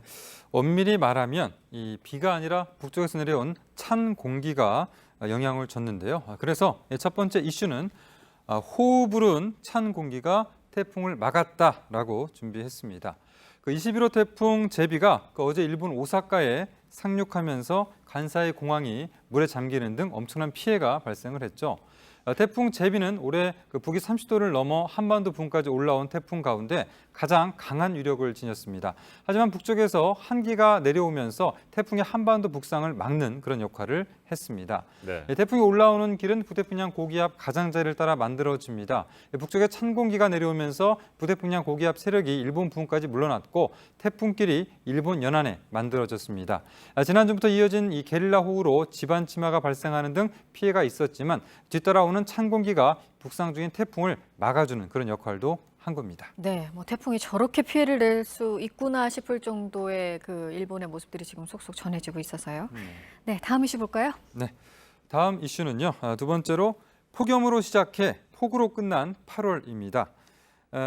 엄밀히 말하면 이 비가 아니라 북쪽에서 내려온 찬 공기가 영향을 줬는데요. 그래서 첫 번째 이슈는 호우 불은 찬 공기가 태풍을 막았다라고 준비했습니다. 그 21호 태풍 제비가 어제 일본 오사카에 상륙하면서 간사이 공항이 물에 잠기는 등 엄청난 피해가 발생을 했죠. 태풍 제비는 올해 북위 30도를 넘어 한반도 부근까지 올라온 태풍 가운데 가장 강한 위력을 지녔습니다. 하지만 북쪽에서 한기가 내려오면서 태풍의 한반도 북상을 막는 그런 역할을 했습니다. 네. 태풍이 올라오는 길은 부태평양 고기압 가장자리를 따라 만들어집니다. 북쪽에 찬 공기가 내려오면서 부태평양 고기압 세력이 일본 부근까지 물러났고 태풍길이 일본 연안에 만들어졌습니다. 지난주부터 이어진 이 게릴라 호우로 집안 침하가 발생하는 등 피해가 있었지만 뒤따라오는 찬 공기가 북상 중인 태풍을 막아주는 그런 역할도 한 겁니다. 네, 뭐 태풍이 저렇게 피해를 낼 수 있구나 싶을 정도의 그 일본의 모습들이 지금 속속 전해지고 있어서요. 네, 다음 이슈 볼까요? 네, 다음 이슈는요. 두 번째로 폭염으로 시작해 폭우로 끝난 8월입니다.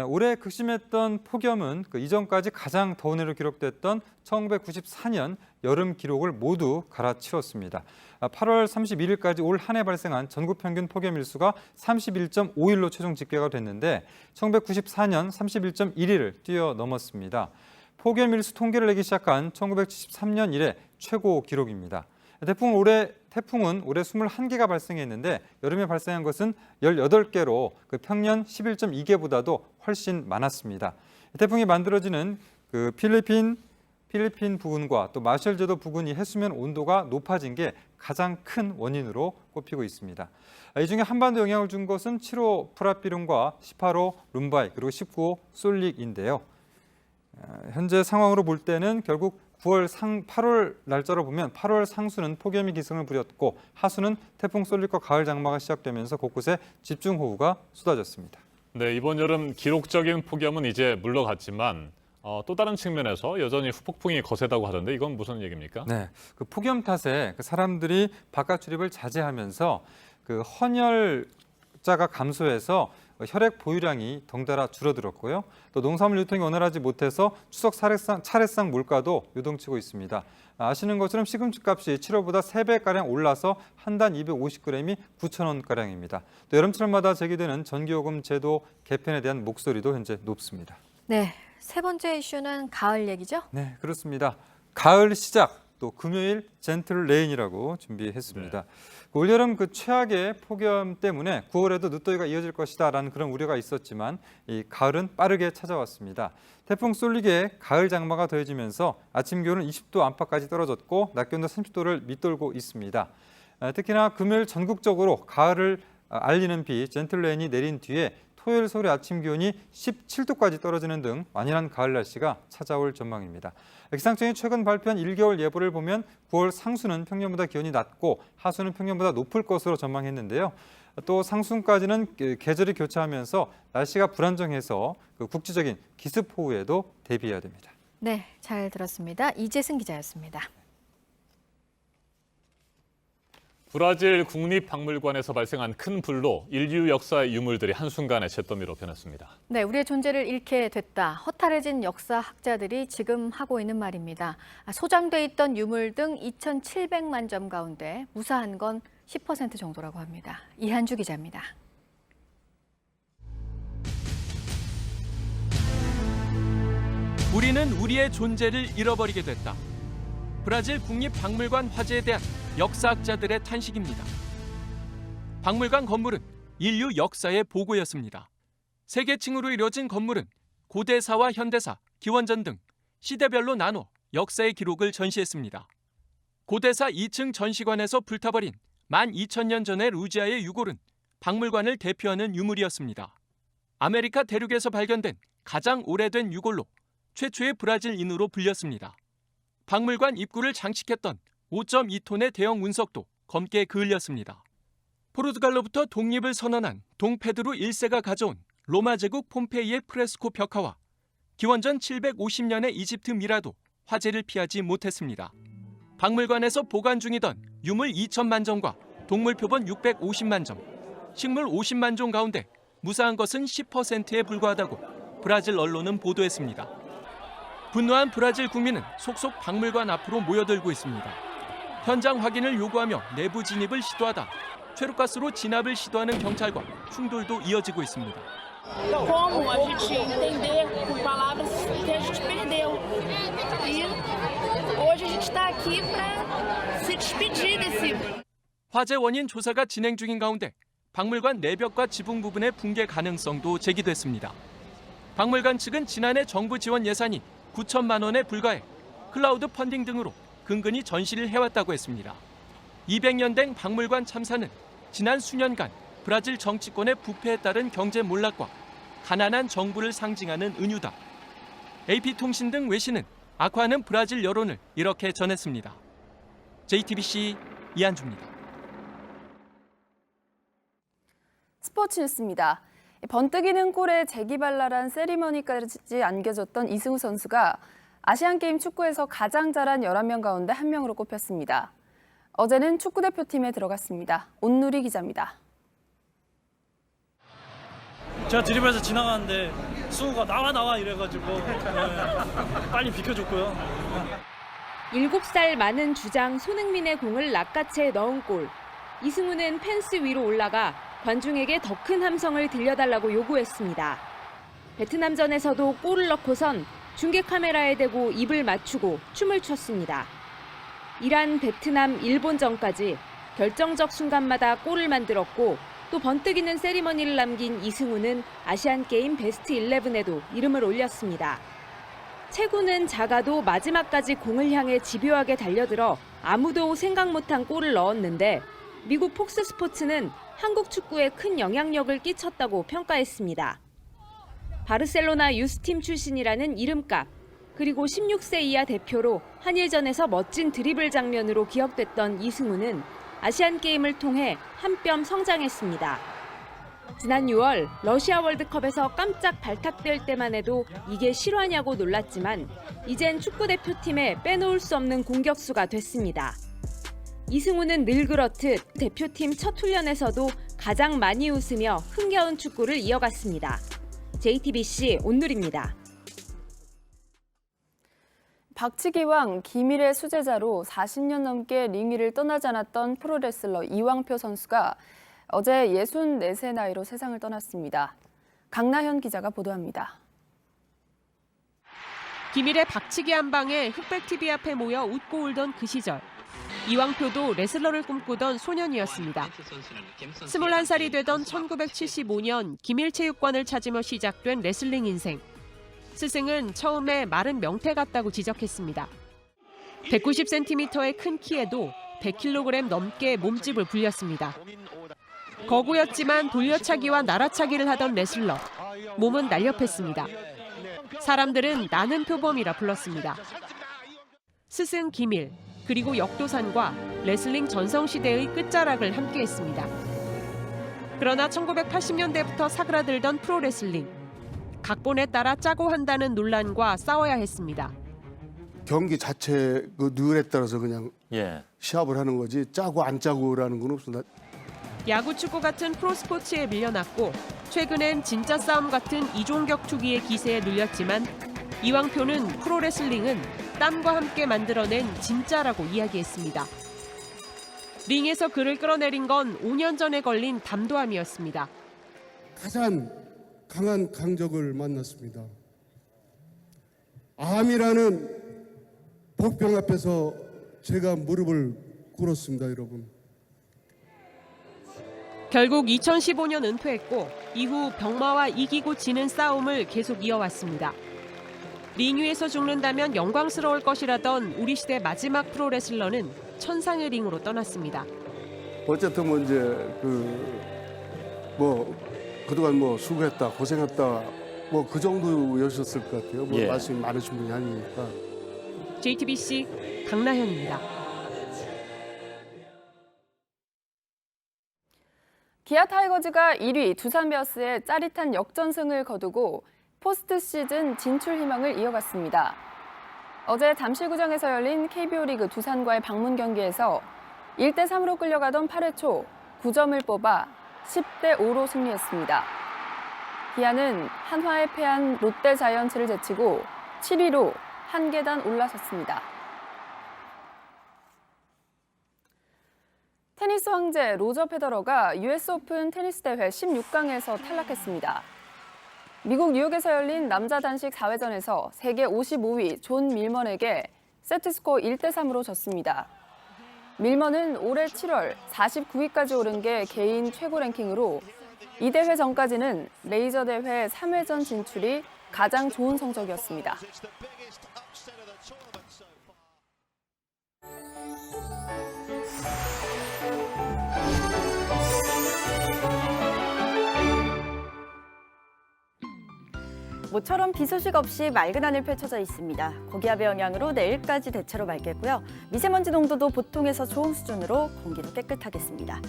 올해 극심했던 폭염은 이전까지 가장 더운 해로 기록됐던 1994년 여름 기록을 모두 갈아치웠습니다. 8월 31일까지 올 한 해 발생한 전국 평균 폭염 일수가 31.5일로 최종 집계가 됐는데 1994년 31.1일을 뛰어넘었습니다. 폭염 일수 통계를 내기 시작한 1973년 이래 최고 기록입니다. 태풍은 올해 21개가 발생했는데 여름에 발생한 것은 18개로 평년 11.2개보다도 훨씬 많았습니다. 태풍이 만들어지는 필리핀 부근과 또 마셜제도 부근이 해수면 온도가 높아진 게 가장 큰 원인으로 꼽히고 있습니다. 이 중에 한반도 영향을 준 것은 7호 프라피룸과 18호 룸바이 그리고 19호 솔릭인데요. 현재 상황으로 볼 때는 결국 8월 날짜로 보면 8월 상수는 폭염이 기승을 부렸고 하수는 태풍 솔릭과 가을 장마가 시작되면서 곳곳에 집중호우가 쏟아졌습니다. 네, 이번 여름 기록적인 폭염은 이제 물러갔지만 또 다른 측면에서 여전히 후폭풍이 거세다고 하던데 이건 무슨 얘기입니까? 네, 폭염 탓에 사람들이 바깥 출입을 자제하면서 헌혈자가 감소해서 혈액 보유량이 덩달아 줄어들었고요. 또 농산물 유통이 원활하지 못해서 추석 차례상 물가도 요동치고 있습니다. 아시는 것처럼 시금치값이 7월보다 3배가량 올라서 한 단 250g이 9,000원가량입니다. 또 여름철마다 제기되는 전기요금 제도 개편에 대한 목소리도 현재 높습니다. 네, 세 번째 이슈는 가을 얘기죠? 네, 그렇습니다. 가을 시작, 또 금요일 젠틀 레인이라고 준비했습니다. 올여름 최악의 폭염 때문에 9월에도 늦더위가 이어질 것이다라는 그런 우려가 있었지만 이 가을은 빠르게 찾아왔습니다. 태풍 쏠리게 가을 장마가 더해지면서 아침 기온은 20도 안팎까지 떨어졌고 낮 기온도 30도를 밑돌고 있습니다. 특히나 금요일 전국적으로 가을을 알리는 비 젠틀 레인이 내린 뒤에 토요일 서울의 아침 기온이 17도까지 떨어지는 등 완연한 가을 날씨가 찾아올 전망입니다. 기상청이 최근 발표한 1개월 예보를 보면 9월 상수는 평년보다 기온이 낮고 하수는 평년보다 높을 것으로 전망했는데요. 또 상순까지는 계절이 교차하면서 날씨가 불안정해서 국지적인 기습호우에도 대비해야 됩니다. 네, 잘 들었습니다. 이재승 기자였습니다. 브라질 국립박물관에서 발생한 큰 불로 인류 역사의 유물들이 한순간에 잿더미로 변했습니다. 네, 우리의 존재를 잃게 됐다. 허탈해진 역사학자들이 지금 하고 있는 말입니다. 소장돼 있던 유물 등 2,700만 점 가운데 무사한 건 10% 정도라고 합니다. 이한주 기자입니다. 우리는 우리의 존재를 잃어버리게 됐다. 브라질 국립박물관 화재에 대한 역사학자들의 탄식입니다. 박물관 건물은 인류 역사의 보고였습니다. 세 개 층으로 이루어진 건물은 고대사와 현대사, 기원전 등 시대별로 나눠 역사의 기록을 전시했습니다. 고대사 2층 전시관에서 불타버린 12,000년 전의 루지아의 유골은 박물관을 대표하는 유물이었습니다. 아메리카 대륙에서 발견된 가장 오래된 유골로 최초의 브라질인으로 불렸습니다. 박물관 입구를 장식했던 5.2톤의 대형 운석도 검게 그을렸습니다. 포르투갈로부터 독립을 선언한 동페드루 1세가 가져온 로마 제국 폼페이의 프레스코 벽화와 기원전 750년의 이집트 미라도 화재를 피하지 못했습니다. 박물관에서 보관 중이던 유물 2천만 점과 동물 표본 650만 점, 식물 50만 종 가운데 무사한 것은 10%에 불과하다고 브라질 언론은 보도했습니다. 분노한 브라질 국민은 속속 박물관 앞으로 모여들고 있습니다. 현장 확인을 요구하며 내부 진입을 시도하다 최루가스로 진압을 시도하는 경찰과 충돌도 이어지고 있습니다. Como a gente entender com palavras que a gente perdeu. E hoje a gente está aqui para se despedir desse. 화재 원인 조사가 진행 중인 가운데 박물관 내벽과 지붕 부분의 붕괴 가능성도 제기됐습니다. 박물관 측은 지난해 정부 지원 예산이 9천만 원에 불과해 클라우드 펀딩 등으로 근근히 전시를 해왔다고 했습니다. 200년 된 박물관 참사는 지난 수년간 브라질 정치권의 부패에 따른 경제 몰락과 가난한 정부를 상징하는 은유다. AP통신 등 외신은 악화하는 브라질 여론을 이렇게 전했습니다. JTBC 이한주입니다. 스포츠 뉴스입니다. 번뜩이는 골에 재기발랄한 세리머니까지 안겨졌던 이승우 선수가 아시안게임 축구에서 가장 잘한 11명 가운데 한 명으로 꼽혔습니다. 어제는 축구대표팀에 들어갔습니다. 온누리 기자입니다. 제가 드리블해서 지나가는데 승우가 나와 이래가지고 빨리 비켜줬고요. 7살 많은 주장 손흥민의 공을 낚아채 넣은 골. 이승우는 펜스 위로 올라가 관중에게 더 큰 함성을 들려달라고 요구했습니다. 베트남전에서도 골을 넣고선 중계 카메라에 대고 입을 맞추고 춤을 췄습니다. 이란, 베트남, 일본전까지 결정적 순간마다 골을 만들었고 또 번뜩이는 세리머니를 남긴 이승우는 아시안게임 베스트 11에도 이름을 올렸습니다. 체구는 작아도 마지막까지 공을 향해 집요하게 달려들어 아무도 생각 못한 골을 넣었는데 미국 폭스 스포츠는 한국 축구에 큰 영향력을 끼쳤다고 평가했습니다. 바르셀로나 유스팀 출신이라는 이름값, 그리고 16세 이하 대표로 한일전에서 멋진 드리블 장면으로 기억됐던 이승우는 아시안게임을 통해 한 뼘 성장했습니다. 지난 6월 러시아 월드컵에서 깜짝 발탁될 때만 해도 이게 실화냐고 놀랐지만 이젠 축구대표팀에 빼놓을 수 없는 공격수가 됐습니다. 이승우는 늘 그렇듯 대표팀 첫 훈련에서도 가장 많이 웃으며 흥겨운 축구를 이어갔습니다. JTBC 온누리입니다. 박치기왕 기밀의 수제자로 40년 넘게 링 위를 떠나지 않았던 프로레슬러 이왕표 선수가 어제 64세 나이로 세상을 떠났습니다. 강나현 기자가 보도합니다. 기밀의 박치기 한 방에 흑백 TV 앞에 모여 웃고 울던 그 시절. 이왕표도 레슬러를 꿈꾸던 소년이었습니다. 21살이 되던 1975년 기밀체육관을 찾으며 시작된 레슬링 인생. 스승은 처음에 마른 명태 같다고 지적했습니다. 190cm의 큰 키에도 100kg 넘게 몸집을 불렸습니다. 거구였지만 돌려차기와 날아차기를 하던 레슬러. 몸은 날렵했습니다. 사람들은 나는 표범이라 불렀습니다. 스승 기밀, 그리고 역도산과 레슬링 전성시대의 끝자락을 함께했습니다. 그러나 1980년대부터 사그라들던 프로레슬링. 각본에 따라 짜고 한다는 논란과 싸워야 했습니다. 경기 자체 그 룰에 따라서 그냥 시합을 하는 거지 짜고 안 짜고라는 건 없어. 야구, 축구 같은 프로스포츠에 밀려났고 최근엔 진짜 싸움 같은 이종격 투기의 기세에 눌렸지만 이왕표는 프로레슬링은 땀과 함께 만들어낸 진짜라고 이야기했습니다. 링에서 그를 끌어내린 건 5년 전에 걸린 담도암이었습니다. 가장 강한 강적을 만났습니다. 암이라는 복병 앞에서 제가 무릎을 꿇었습니다, 여러분. 결국 2015년 은퇴했고 이후 병마와 이기고 지는 싸움을 계속 이어왔습니다. 링 위에서 죽는다면 영광스러울 것이라던 우리 시대 마지막 프로레슬러는 천상의 링으로 떠났습니다. 어쨌든 뭐 이제 그동안 뭐 수고했다, 고생했다, 뭐 그 정도였을 것 같아요. 뭐 말씀이 많으신 분이 아니니까. JTBC 강나현입니다. 기아 타이거즈가 1위 두산 베어스의 짜릿한 역전승을 거두고 포스트 시즌 진출 희망을 이어갔습니다. 어제 잠실구장에서 열린 KBO 리그 두산과의 방문 경기에서 1대3으로 끌려가던 8회 초 9점을 뽑아 10대5로 승리했습니다. 기아는 한화에 패한 롯데 자이언츠를 제치고 7위로 한 계단 올라섰습니다. 테니스 황제 로저 페더러가 US 오픈 테니스 대회 16강에서 탈락했습니다. 미국 뉴욕에서 열린 남자 단식 4회전에서 세계 55위 존 밀먼에게 세트스코어 1대3으로 졌습니다. 밀먼은 올해 7월 49위까지 오른 게 개인 최고 랭킹으로 이 대회 전까지는 메이저 대회 3회전 진출이 가장 좋은 성적이었습니다. 모처럼 비 소식 없이 맑은 하늘 펼쳐져 있습니다. 고기압의 영향으로 내일까지 대체로 맑겠고요. 미세먼지 농도도 보통에서 좋은 수준으로 공기도 깨끗하겠습니다.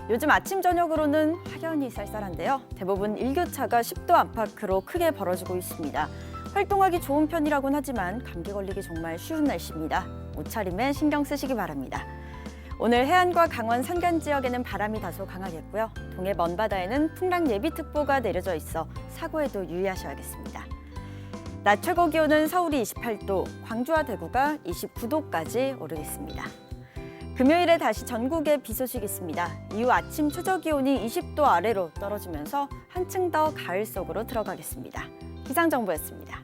요즘 아침 저녁으로는 확연히 쌀쌀한데요. 대부분 일교차가 10도 안팎으로 크게 벌어지고 있습니다. 활동하기 좋은 편이라고는 하지만 감기 걸리기 정말 쉬운 날씨입니다. 옷차림에 신경 쓰시기 바랍니다. 오늘 해안과 강원 산간 지역에는 바람이 다소 강하겠고요. 동해 먼바다에는 풍랑 예비특보가 내려져 있어 사고에도 유의하셔야겠습니다. 낮 최고 기온은 서울이 28도, 광주와 대구가 29도까지 오르겠습니다. 금요일에 다시 전국에 비 소식이 있습니다. 이후 아침 최저 기온이 20도 아래로 떨어지면서 한층 더 가을 속으로 들어가겠습니다. 기상정보였습니다.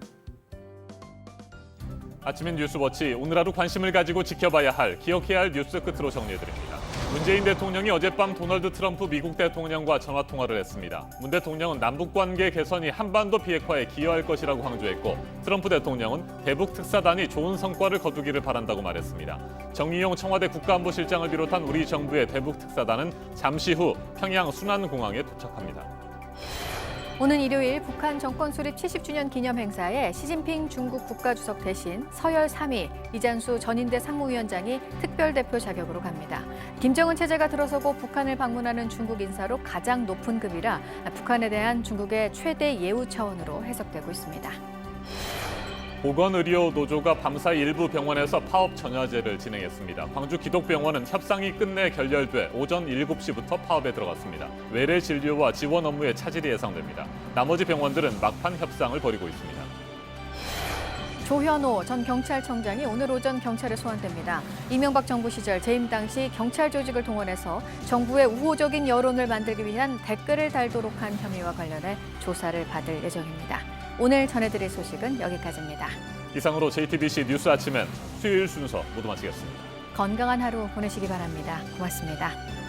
아침엔 뉴스워치, 오늘 하루 관심을 가지고 지켜봐야 할, 기억해야 할 뉴스 끝으로 정리해드립니다. 문재인 대통령이 어젯밤 도널드 트럼프 미국 대통령과 전화통화를 했습니다. 문 대통령은 남북관계 개선이 한반도 비핵화에 기여할 것이라고 강조했고, 트럼프 대통령은 대북 특사단이 좋은 성과를 거두기를 바란다고 말했습니다. 정의용 청와대 국가안보실장을 비롯한 우리 정부의 대북 특사단은 잠시 후 평양 순안공항에 도착합니다. 오는 일요일 북한 정권 수립 70주년 기념 행사에 시진핑 중국 국가주석 대신 서열 3위 이잔수 전인대 상무위원장이 특별대표 자격으로 갑니다. 김정은 체제가 들어서고 북한을 방문하는 중국 인사로 가장 높은 급이라 북한에 대한 중국의 최대 예우 차원으로 해석되고 있습니다. 보건의료노조가 밤사이 일부 병원에서 파업 전야제를 진행했습니다. 광주 기독병원은 협상이 끝내 결렬돼 오전 7시부터 파업에 들어갔습니다. 외래 진료와 지원 업무에 차질이 예상됩니다. 나머지 병원들은 막판 협상을 벌이고 있습니다. 조현오 전 경찰청장이 오늘 오전 경찰에 소환됩니다. 이명박 정부 시절 재임 당시 경찰 조직을 동원해서 정부의 우호적인 여론을 만들기 위한 댓글을 달도록 한 혐의와 관련해 조사를 받을 예정입니다. 오늘 전해드릴 소식은 여기까지입니다. 이상으로 JTBC 뉴스 아침엔 수요일 순서 모두 마치겠습니다. 건강한 하루 보내시기 바랍니다. 고맙습니다.